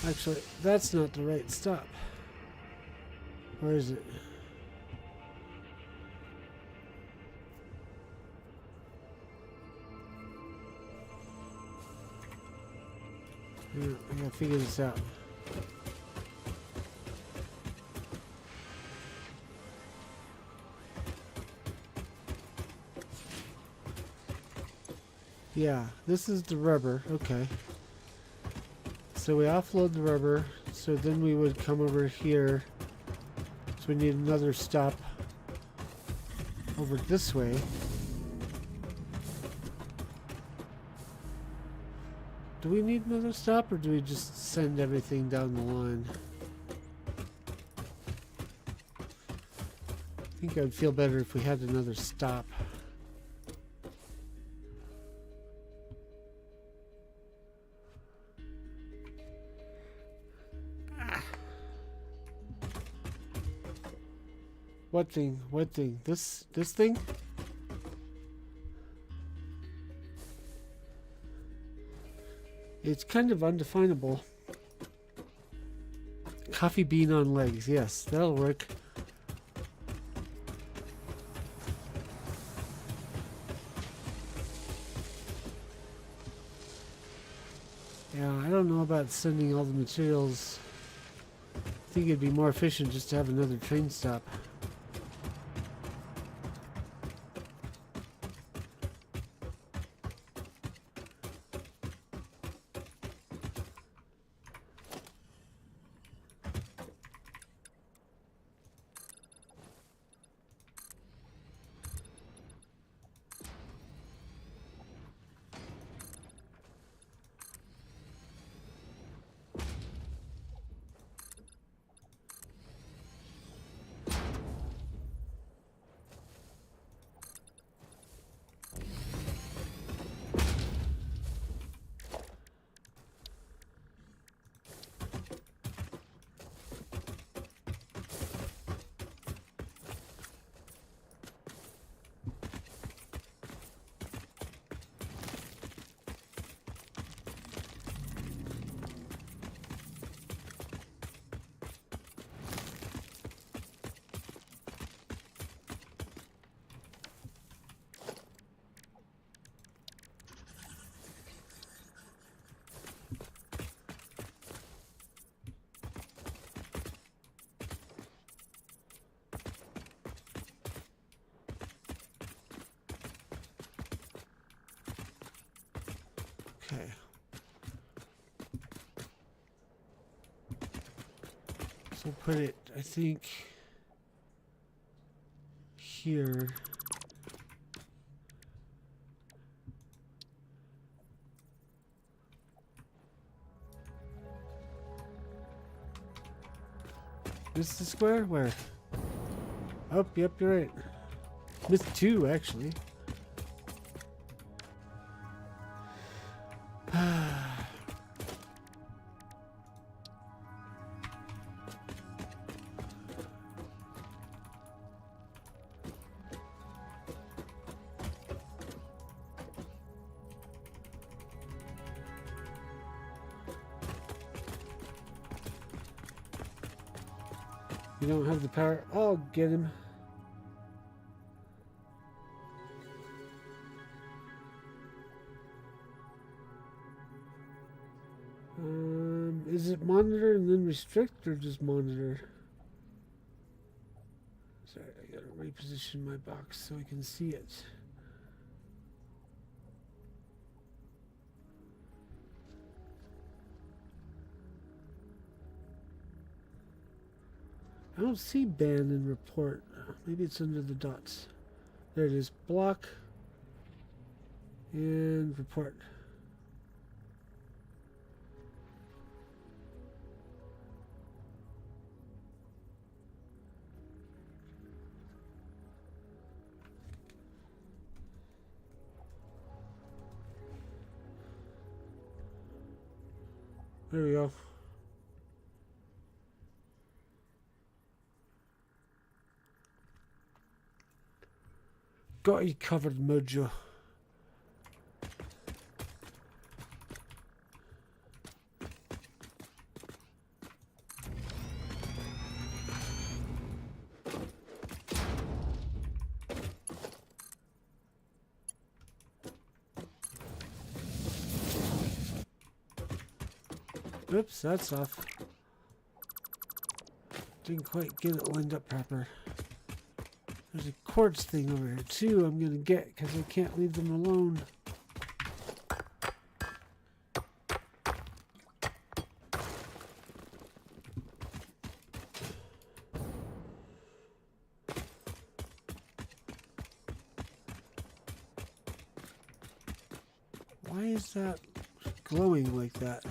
Actually, that's not the right stop. Where is it? Yeah, I gotta figure this out. Yeah, this is the rubber. Okay. So we offload the rubber. So then we would come over here. So we need another stop over this way. Do we need another stop, or do we just send everything down the line? I think I'd feel better if we had another stop. What thing? What thing? This thing? It's kind of undefinable. Coffee bean on legs. Yes, that'll work. Yeah, I don't know about sending all the materials. I think it'd be more efficient just to have another train stop. Okay. So put it, I think, here. This is the square? Where? Oh, yep, you're right. Missed two, actually. You don't have the power. I'll get him. Is it monitor and then restrict, or just monitor? Sorry, I gotta reposition my box so I can see it. I don't see ban and report. Maybe it's under the dots. There it is. Block and report. There we go. Got you covered, Mojo. Oops, that's off. Didn't quite get it lined up proper. There's a quartz thing over here too I'm gonna get because I can't leave them alone. Why is that glowing like that?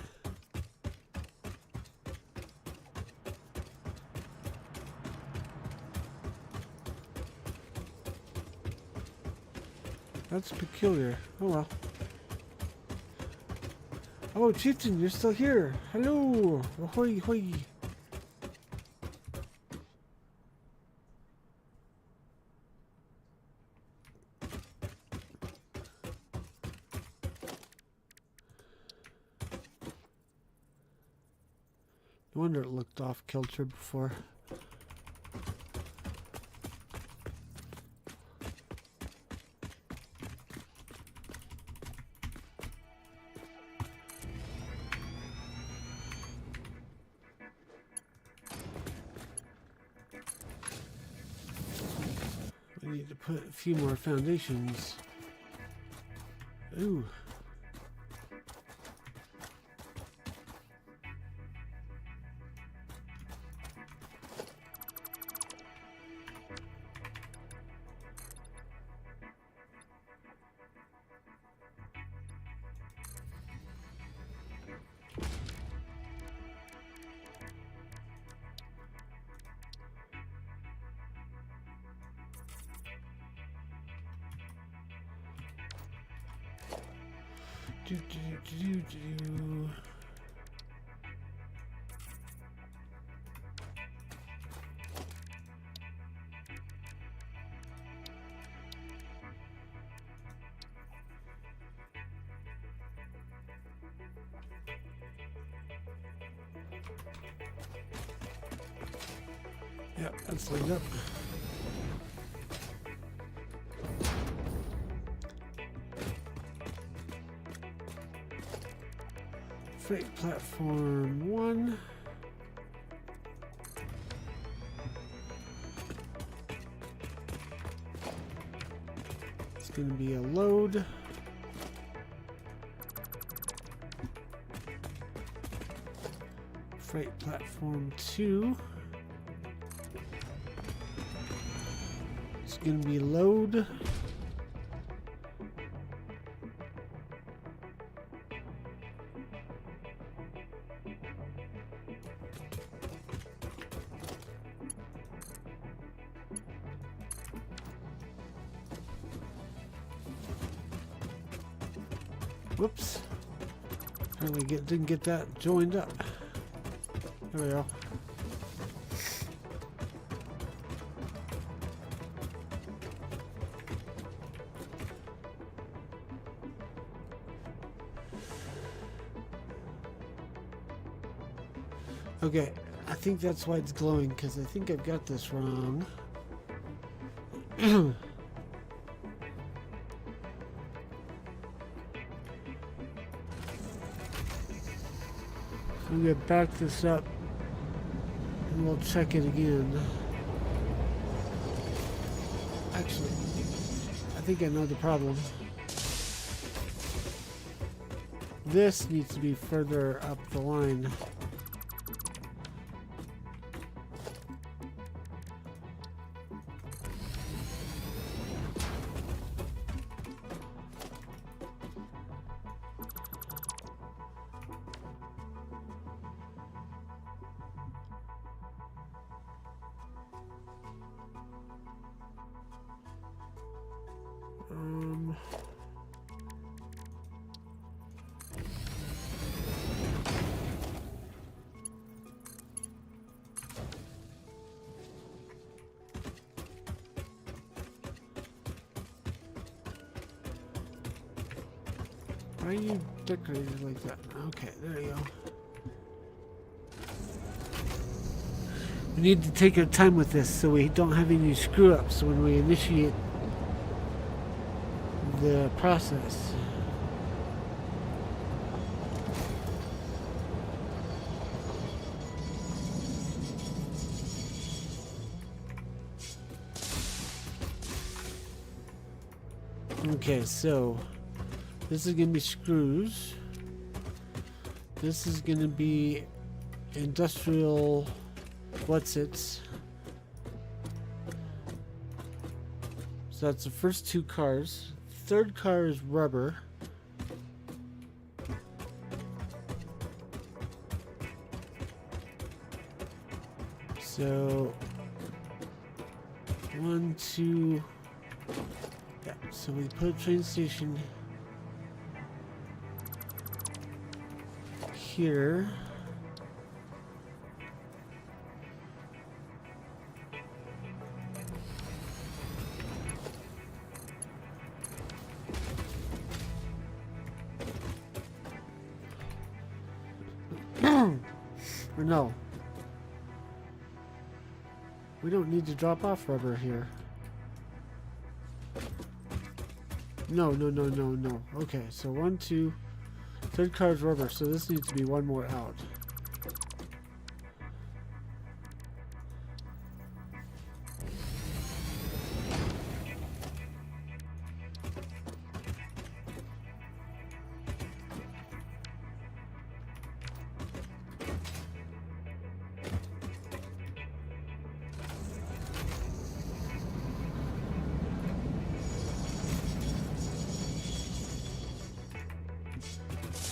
That's peculiar. Oh well. Oh, Chieftain, you're still here. Hello. Ahoy, hoy. No wonder it looked off kilter before. I need to put a few more foundations. Ooh. Do. Yep, that's lined up. Freight platform 1. It's going to be a load. Freight platform 2. It's going to be load. Whoops. Apparently didn't get that joined up. There we go. Okay, I think that's why it's glowing, because I think I've got this wrong. I'm going to back this up and we'll check it again. Actually, I think I know the problem. This needs to be further up the line. Why are you decorated like that? Okay, there you go. We need to take our time with this so we don't have any screw-ups when we initiate the process. Okay, so this is going to be screws. This is going to be industrial what's-its. So that's the first two cars. Third car is rubber. So 1, 2. Yeah, so we put a train station here. Or no. We don't need to drop off rubber here. No. Okay, so 1, 2. Third car is rubber, so this needs to be one more out.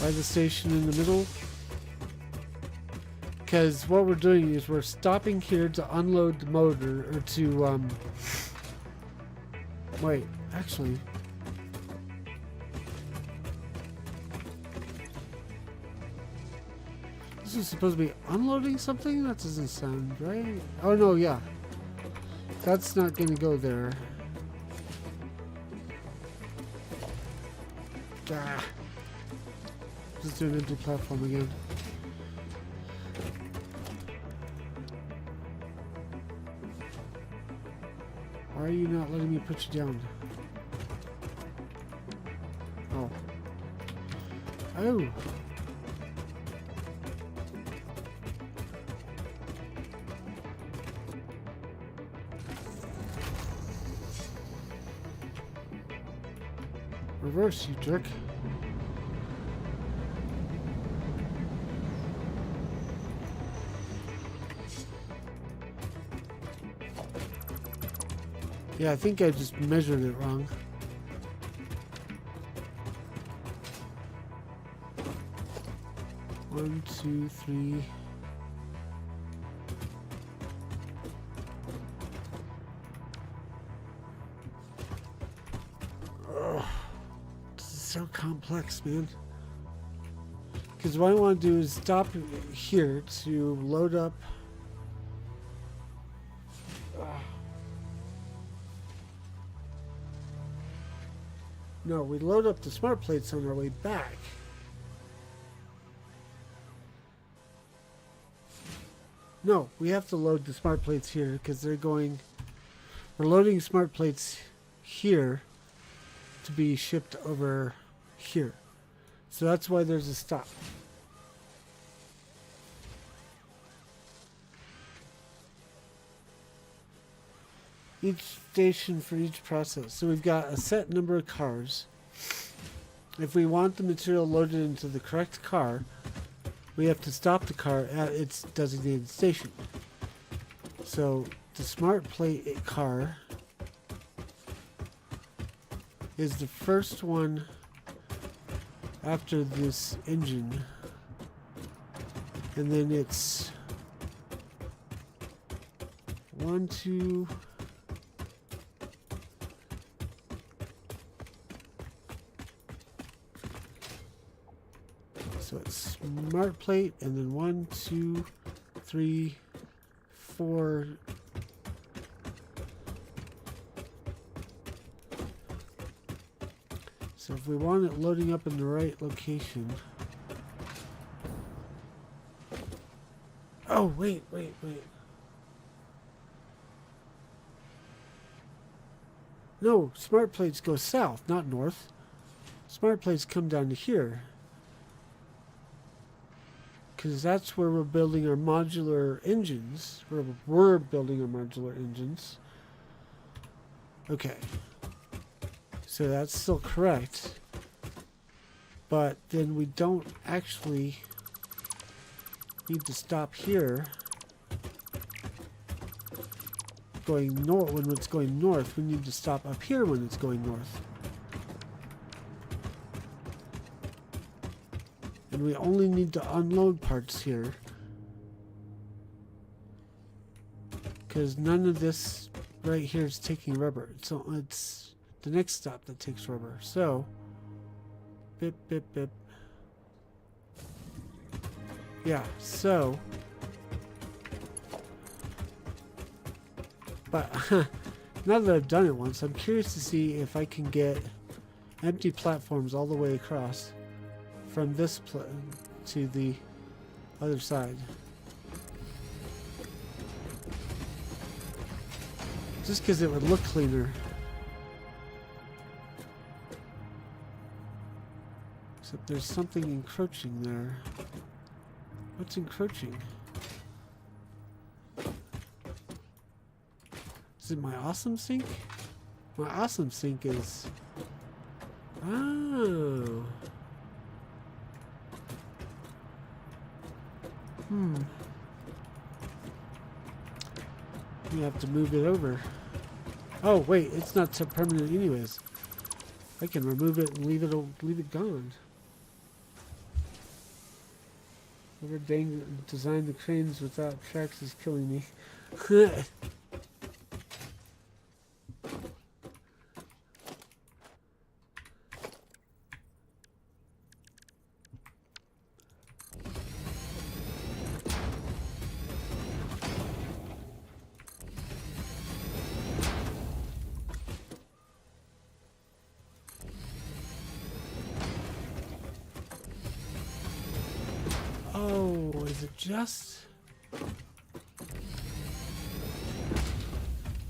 By the station in the middle, because what we're doing is we're stopping here to unload the motor, or to wait, actually this is supposed to be unloading something? That doesn't sound right. Oh no, yeah, that's not going to go there. Just do an empty platform again. Why are you not letting me put you down? Oh. Oh! Reverse, you jerk. Yeah, I think I just measured it wrong. One, two, three. Ugh. This is so complex, man. Because what I want to do is stop here to load up. No, we load up the smart plates on our way back. No, we have to load the smart plates here because they're going... We're loading smart plates here to be shipped over here. So that's why there's a stop. Each station for each process. So we've got a set number of cars. If we want the material loaded into the correct car, we have to stop the car at its designated station. So the smart plate car is the first one after this engine, and then it's 1, 2. So it's smart plate, and then 1, 2, 3, 4. So if we want it loading up in the right location. Oh, wait. No, smart plates go south, not north. Smart plates come down to here. Because that's where we're building our modular engines. Okay. So that's still correct. But then we don't actually need to stop here. Going north when it's going north. We need to stop up here when it's going north. And we only need to unload parts here. Because none of this right here is taking rubber. So it's the next stop that takes rubber. So, bip, bip, bip. Yeah, so. But now that I've done it once, I'm curious to see if I can get empty platforms all the way across from this to the other side. Just because it would look cleaner. Except there's something encroaching there. What's encroaching? Is it my awesome sink? My awesome sink is... Oh. You have to move it over. Oh wait, it's not so permanent anyways. I can remove it and leave it gone. Whoever designed the cranes without tracks is killing me. Oh, is it just...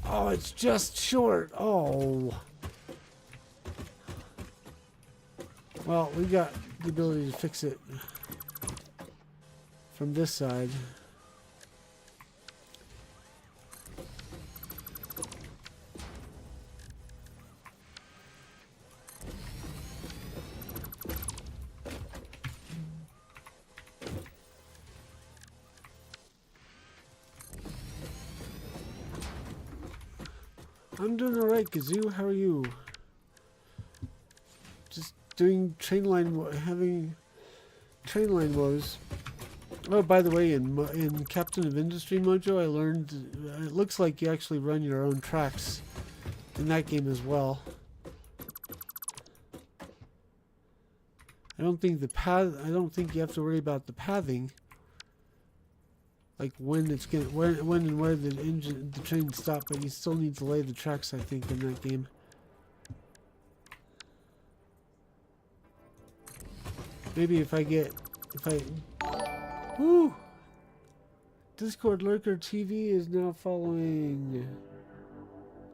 Oh, it's just short. Oh. Well, we got the ability to fix it from this side. I'm doing alright, Kazoo. How are you? Just doing having train line woes. Oh, by the way, in Captain of Industry Mojo, I learned it looks like you actually run your own tracks in that game as well. I don't think you have to worry about the pathing. Like when it's gonna when and where the train stop, but you still need to lay the tracks, I think, in that game. Maybe if I woo! Discord Lurker TV is now following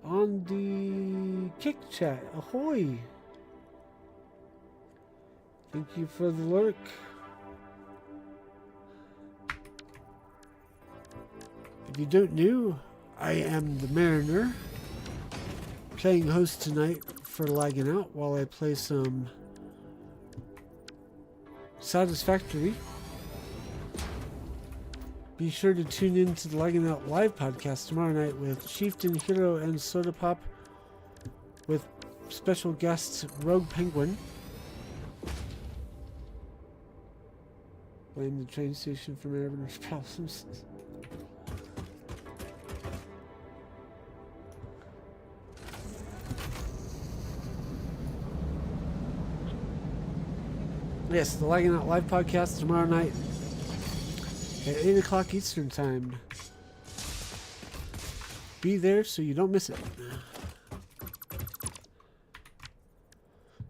on the Kick Chat. Ahoy! Thank you for the lurk. If you don't know, I am the Mariner, playing host tonight for Laggin Out while I play some Satisfactory. Be sure to tune in to the Laggin Out live podcast tomorrow night with Chieftain, Hero, and Soda Pop with special guest Rogue Penguin. Blame the train station for Mariner's problems. Yes, the Laggin Out live podcast tomorrow night at 8 o'clock Eastern Time. Be there so you don't miss it.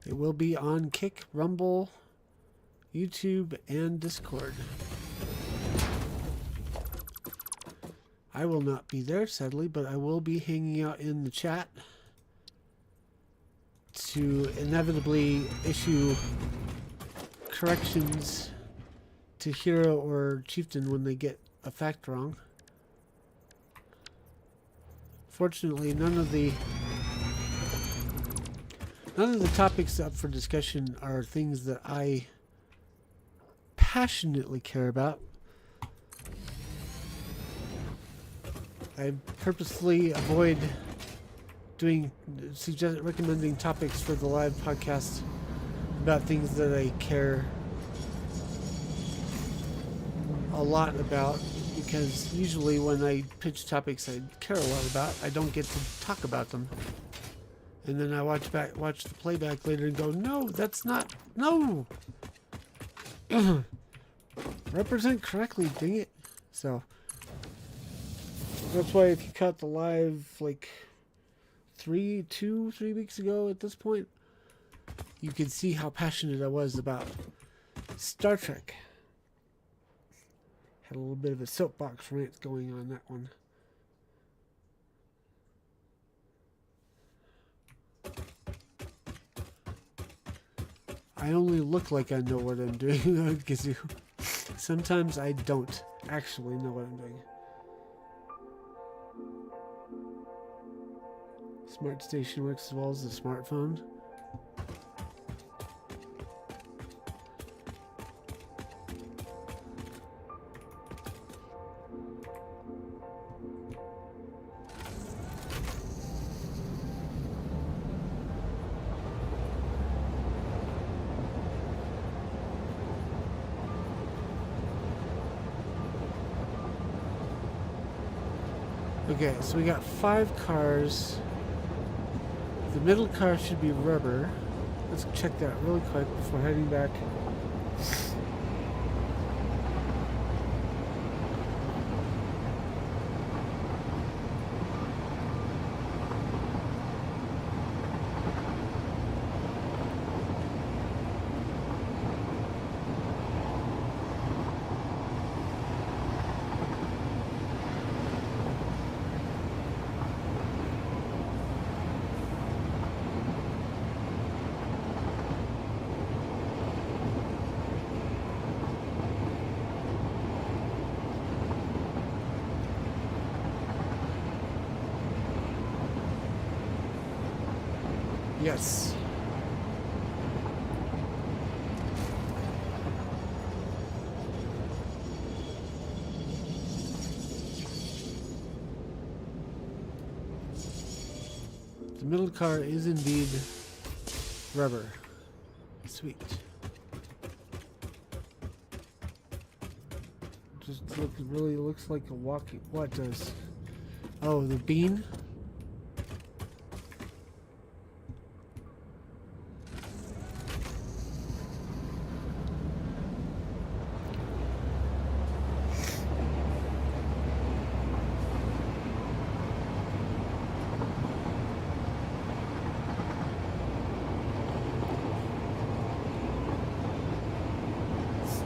It will be on Kick, Rumble, YouTube, and Discord. I will not be there, sadly, but I will be hanging out in the chat to inevitably issue corrections to Hero or Chieftain when they get a fact wrong. Fortunately, none of None of the topics up for discussion are things that I passionately care about. I purposely avoid recommending topics for the live podcast about things that I care a lot about, because usually when I pitch topics I care a lot about, I don't get to talk about them. And then I watch the playback later and go, no, that's not, no! Represent correctly, dang it. So, that's why if you caught the live, like, 3 weeks ago at this point, you could see how passionate I was about Star Trek. Had a little bit of a soapbox rant going on that one. I only look like I know what I'm doing because sometimes I don't actually know what I'm doing. Smart station works as well as the smartphone. Okay, so we got 5 cars. The middle car should be rubber. Let's check that really quick before heading back. Yes. The middle car is indeed rubber. Sweet. Really looks like a walking. What does? Oh, the bean.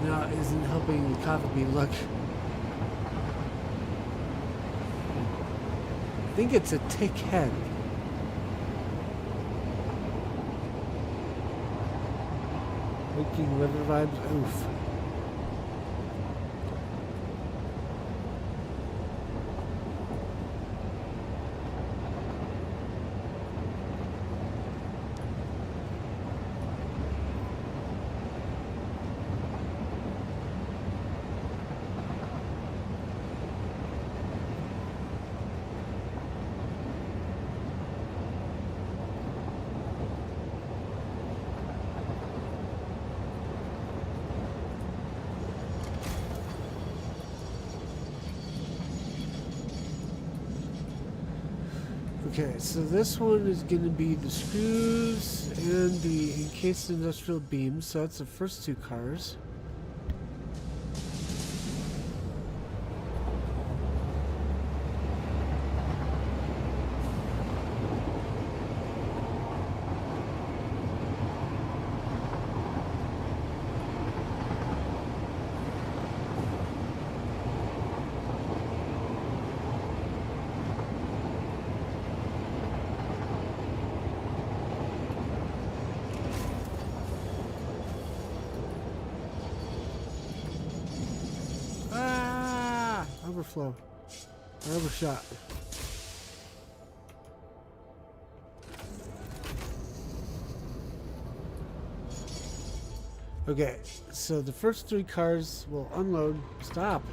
Now isn't helping the coffee bean look. I think it's a tick head. Waking river vibes. Oof. Okay, so this one is going to be the screws and the encased industrial beams. So that's the first 2 cars. Overflow. I overshot. Okay, so the first 3 cars will unload. Stop.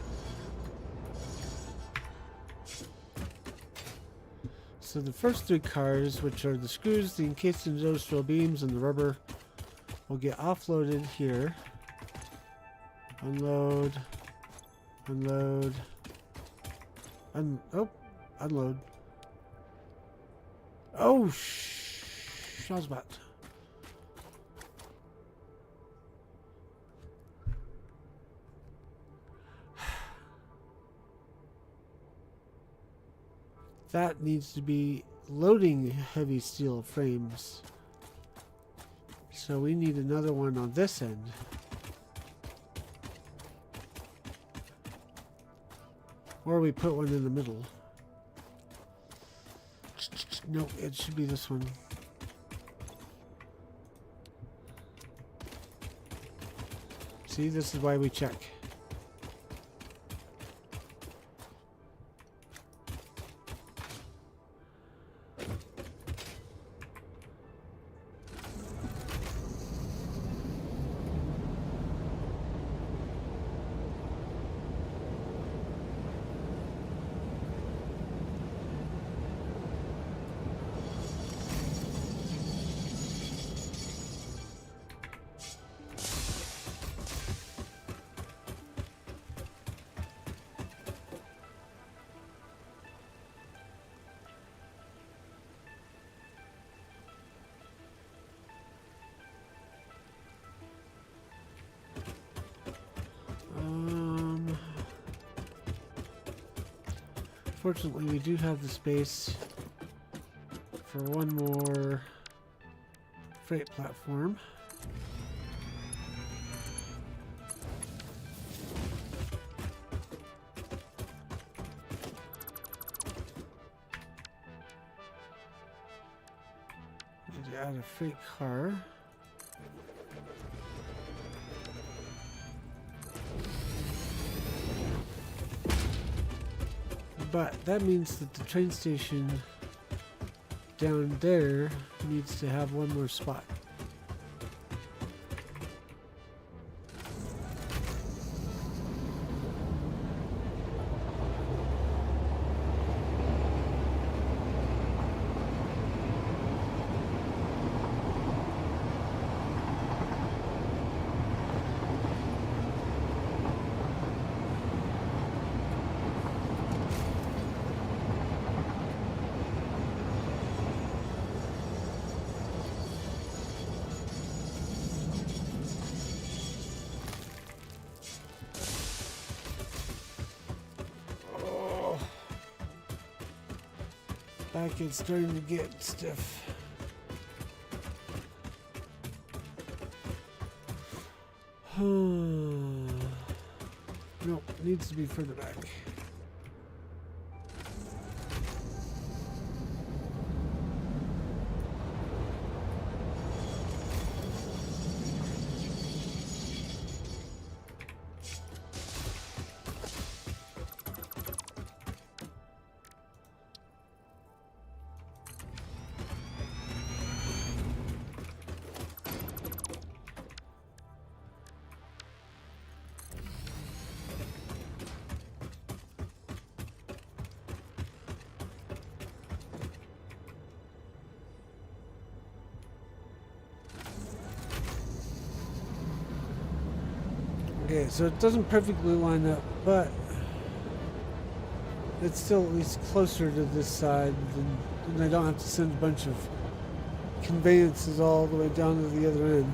So the first 3 cars, which are the screws, the encased industrial beams, and the rubber, will get offloaded here. Unload. Unload. Unload. Oh, Shazbot. That needs to be loading heavy steel frames. So we need another one on this end. Or we put one in the middle. No, it should be this one. See, this is why we check. Fortunately, we do have the space for one more freight platform. Need to add a freight car. But that means that the train station down there needs to have one more spot. Back it's starting to get stiff. Nope, needs to be further back. Okay, so it doesn't perfectly line up, but it's still at least closer to this side, and I don't have to send a bunch of conveyances all the way down to the other end.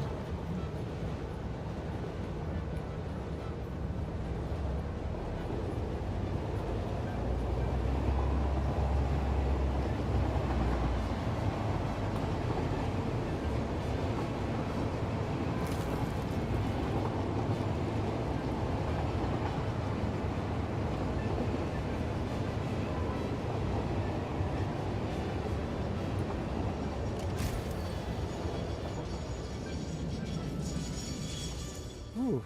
Ooh,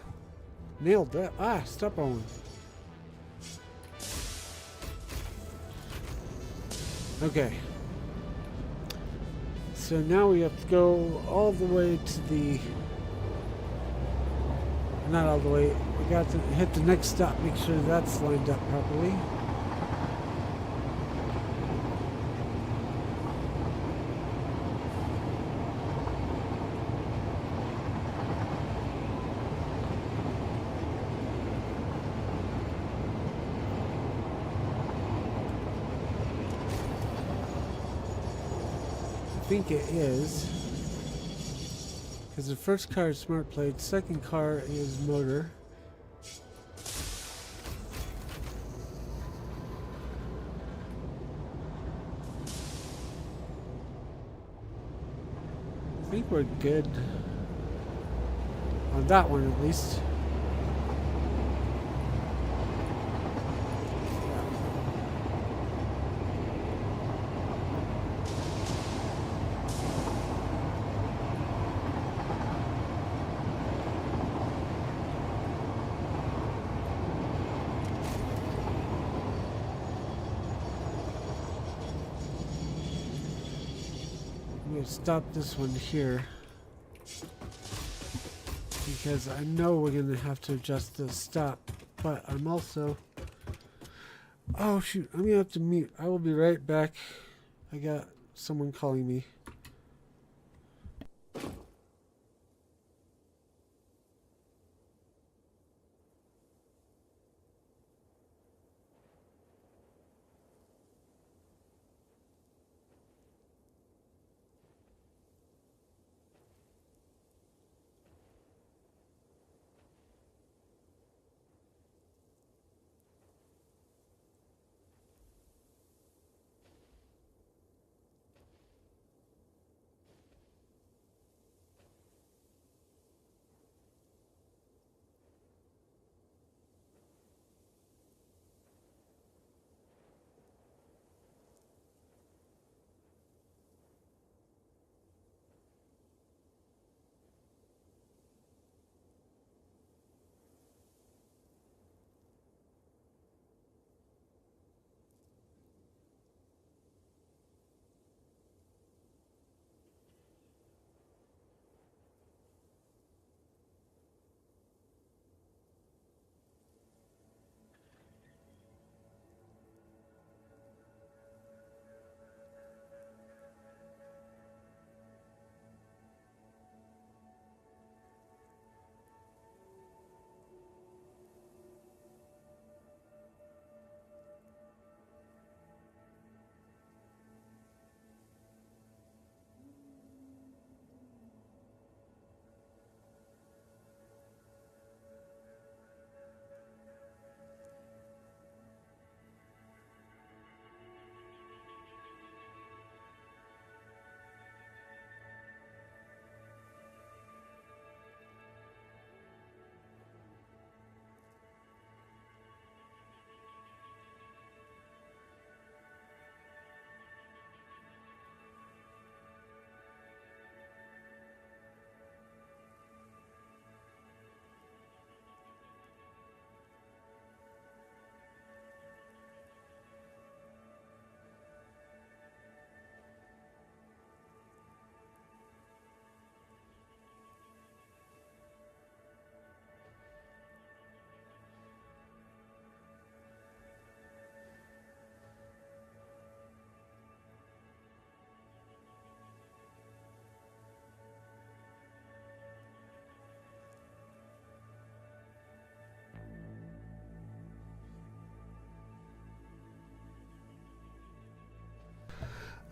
nailed that. Ah, step on one. Okay. So now we have to go all the way to the not all the way. We got to hit the next stop, make sure that's lined up properly. I think it is. Because the first car is smart plate, second car is motor. I think we're good on that one at least. I'm going to stop this one here because I know we're going to have to adjust the stop, but I'm also... Oh shoot, I'm going to have to mute. I will be right back. I got someone calling me.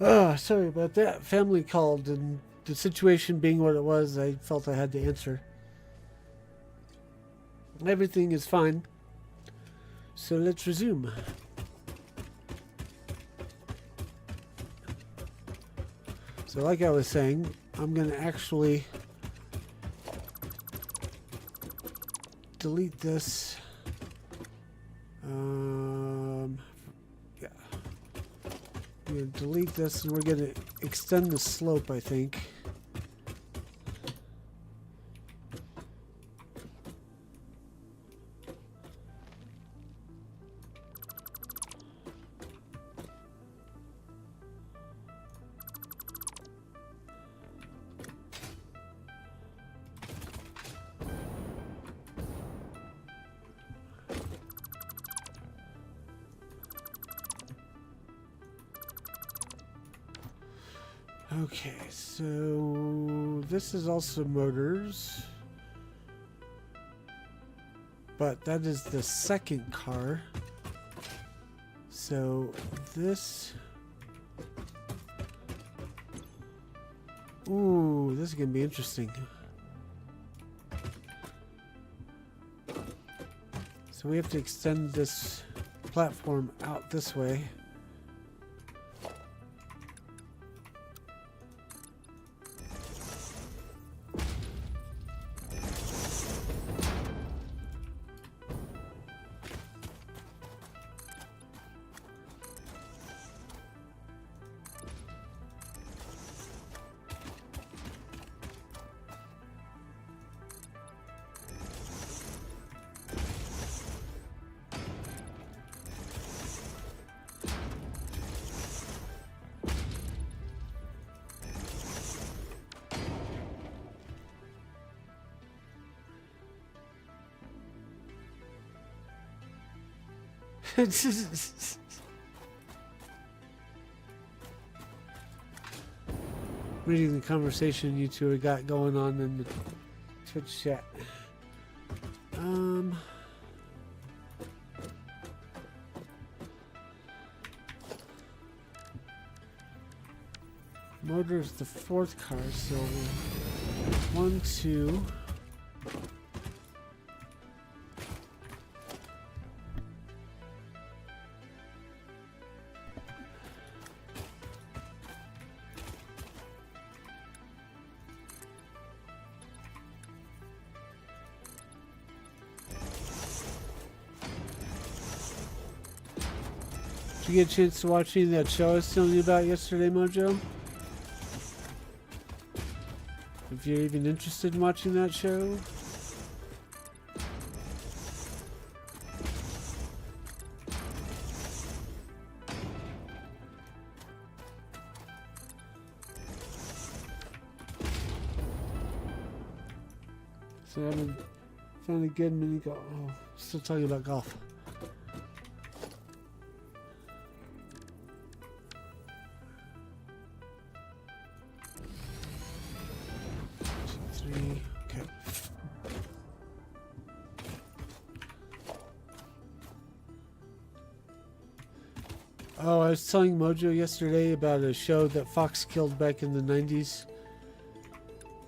Oh, sorry about that. Family called, and the situation being what it was, I felt I had to answer. Everything is fine. So let's resume. So like I was saying, I'm going to actually delete this. Yeah. I'm going to delete this, and we're going to extend the slope, I think. Okay, so this is also motors. But that is the second car. So this... Ooh, this is going to be interesting. So we have to extend this platform out this way. Reading the conversation you two have got going on in the Twitch chat. Motor is the fourth car, so 1, 2. Did you get a chance to watch any of that show I was telling you about yesterday, Mojo? If you're even interested in watching that show. So I haven't found a good mini golf. Oh, still talking about golf. Okay. Oh, I was telling Mojo yesterday about a show that Fox killed back in the 90s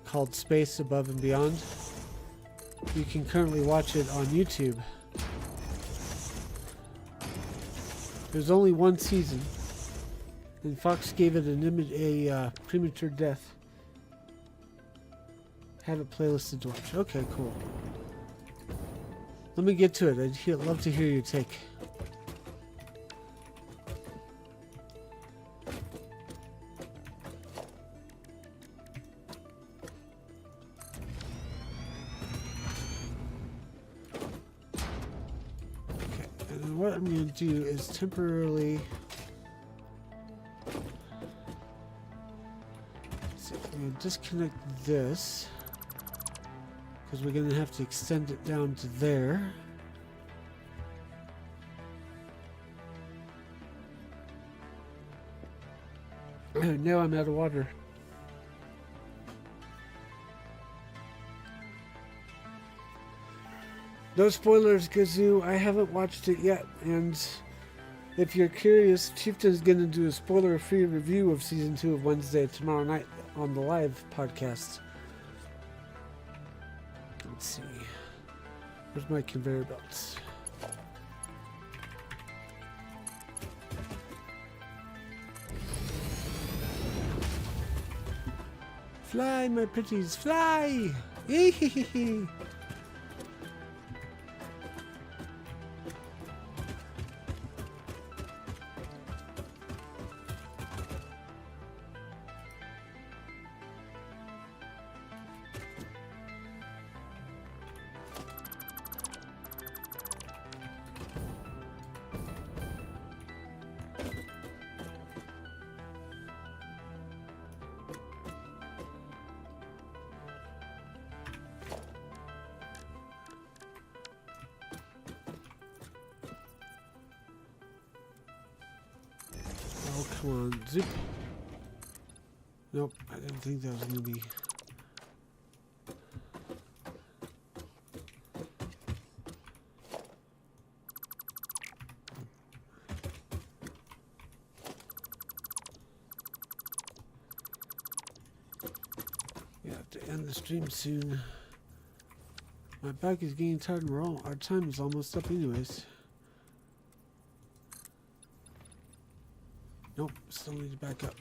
called Space Above and Beyond. You can currently watch it on YouTube. There's only one season, and Fox gave it a premature death. Have it playlisted to watch. Okay, cool. Let me get to it. I'd love to hear your take. Okay, and what I'm going to do is temporarily... So I'm going to disconnect this. Because we're going to have to extend it down to there. Now I'm out of water. No spoilers, Gazoo. I haven't watched it yet. And if you're curious, Chieftain's going to do a spoiler-free review of Season 2 of Wednesday tomorrow night on the live podcast. Let's see. Where's my conveyor belts? Fly, my pretties, fly! Ehehehe. Oh, come on. Zoop. Nope, I didn't think that was going to be... Yeah, I have to end the stream soon. My back is getting tired and our time is almost up anyways. Nope, still need to back up.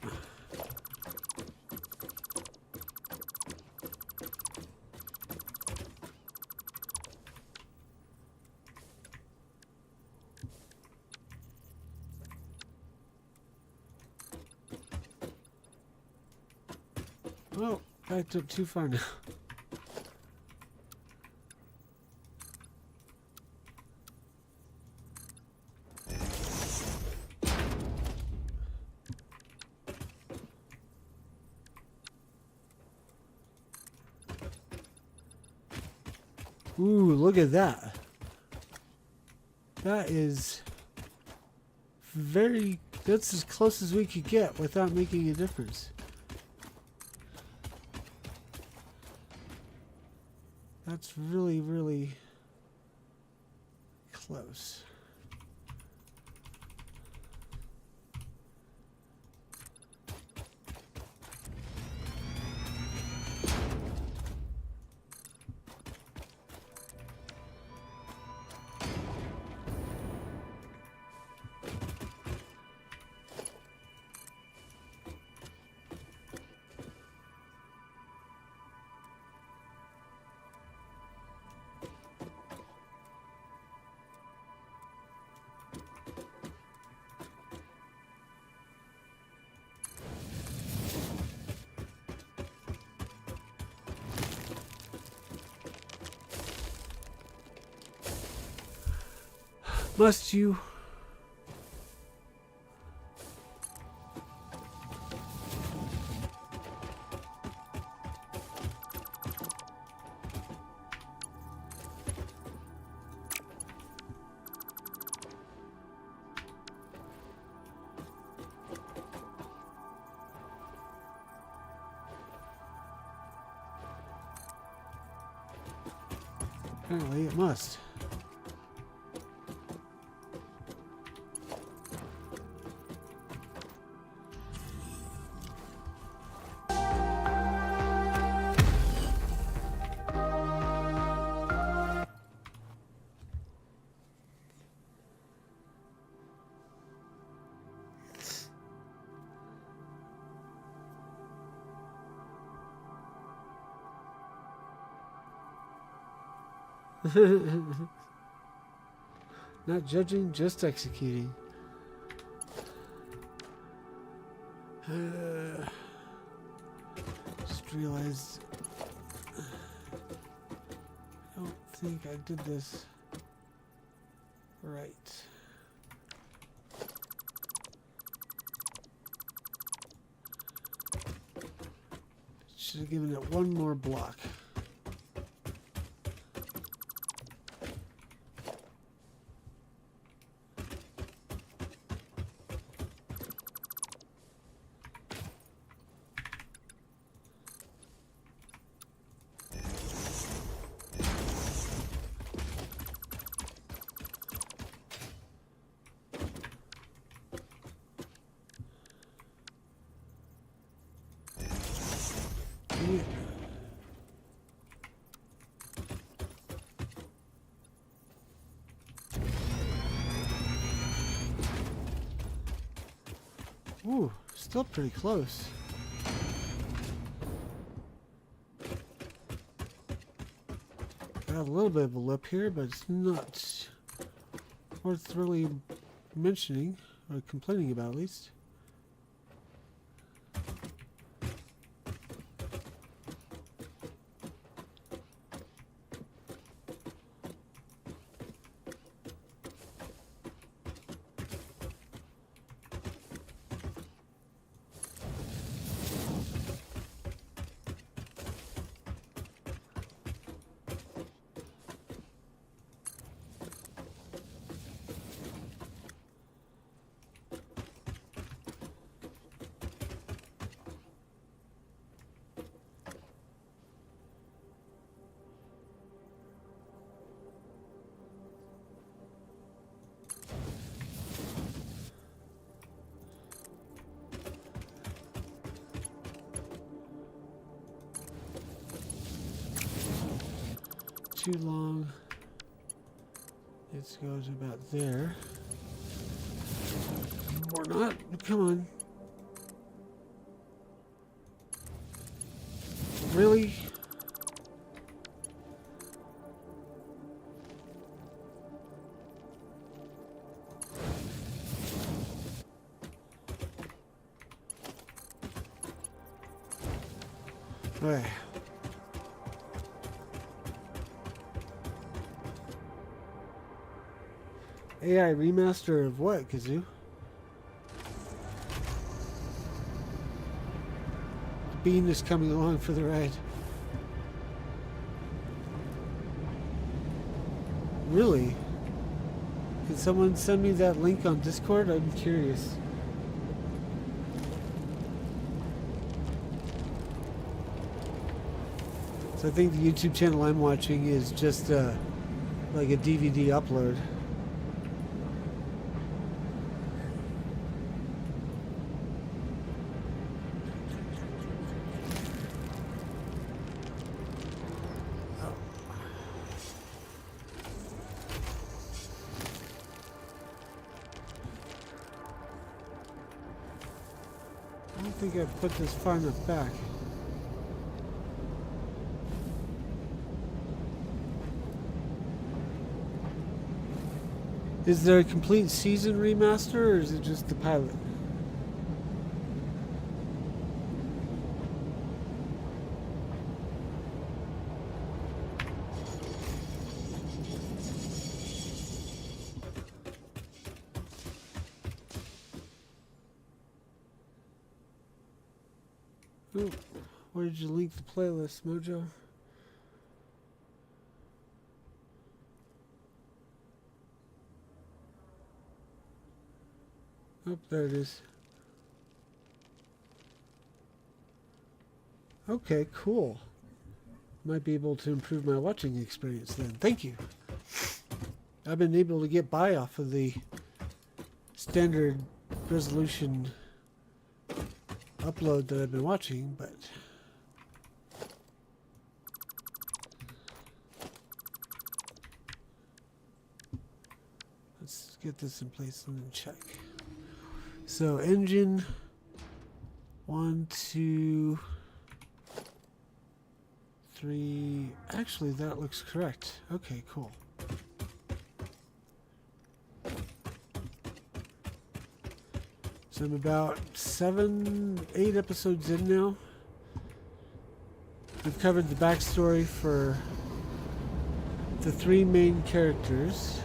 Oh, backed up too far now. Ooh, look at that. That is that's as close as we could get without making a difference. That's really, really close. Must you? Apparently it must. Not judging, just executing. Just realized I don't think I did this right. Should have given it one more block. Ooh, still pretty close. Got a little bit of a lip here, but it's not worth really mentioning or complaining about, at least. too long. It goes about there. Or not. Come on. Really? Right. AI remaster of what, Kazoo? The bean is coming along for the ride. Really? Can someone send me that link on Discord? I'm curious. So I think the YouTube channel I'm watching is just like a DVD upload. I don't think I've put this far enough back. Is there a complete season remaster, or is it just the pilot? Ooh, where did you link the playlist, Mojo? Oh, there it is. Okay, cool. Might be able to improve my watching experience then. Thank you. I've been able to get by off of the standard resolution upload that I've been watching, but let's get this in place and then check. So engine 1, 2, 3. Actually, that looks correct. Okay, cool. So I'm about 7, 8 episodes in now. We've covered the backstory for the 3 main characters.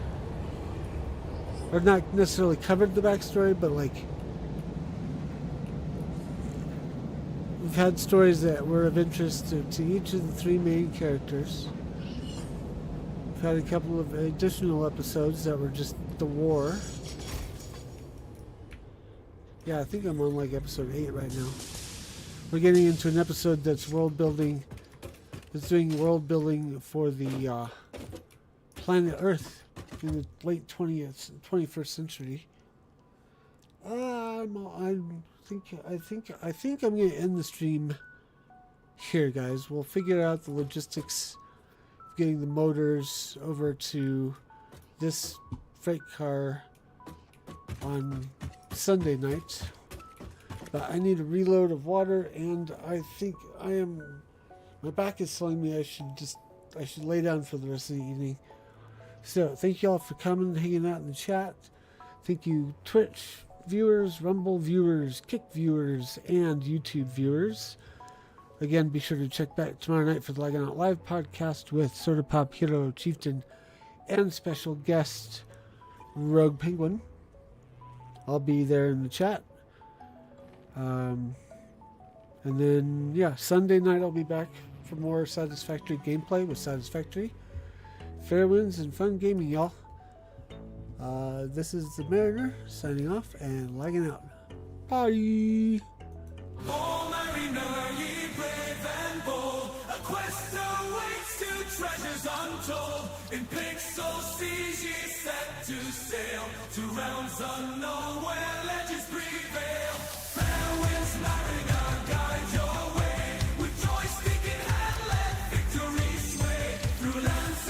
Or not necessarily covered the backstory, but like we've had stories that were of interest to each of the 3 main characters. We've had a couple of additional episodes that were just the war. Yeah, I think I'm on like episode 8 right now. We're getting into an episode that's world building. It's doing world building for the planet Earth in the late 21st century. I think I'm gonna end the stream here, guys. We'll figure out the logistics of getting the motors over to this freight car on Sunday night. But I need a reload of water, and I think my back is telling me I should lay down for the rest of the evening. So thank you all for coming and hanging out in the chat. Thank you Twitch viewers, Rumble viewers, Kick viewers, and YouTube viewers. Again, be sure to check back tomorrow night for the Laggin Out Live podcast with Soda Pop Hero Chieftain and special guest Rogue Penguin. I'll be there in the chat. And then, yeah, Sunday night I'll be back for more Satisfactory gameplay with Satisfactory. Fair winds and fun gaming, y'all. This is the Mariner signing off and lagging out. Bye. Oh, mariner, ye brave and bold, a quest awaits to treasures untold. In pixel seas ye set to sail, to realms unknown where legends prevail. Fair winds, mariner, guide your way, with joystick in hand let victory sway, through lands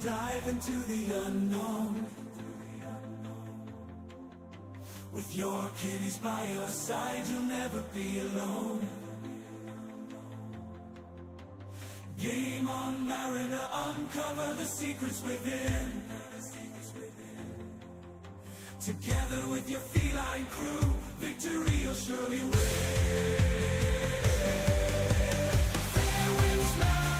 dive into the unknown. With your kitties by your side, you'll never be alone. Game on, Mariner, uncover the secrets within. Together with your feline crew, victory you'll surely win. Fair winds,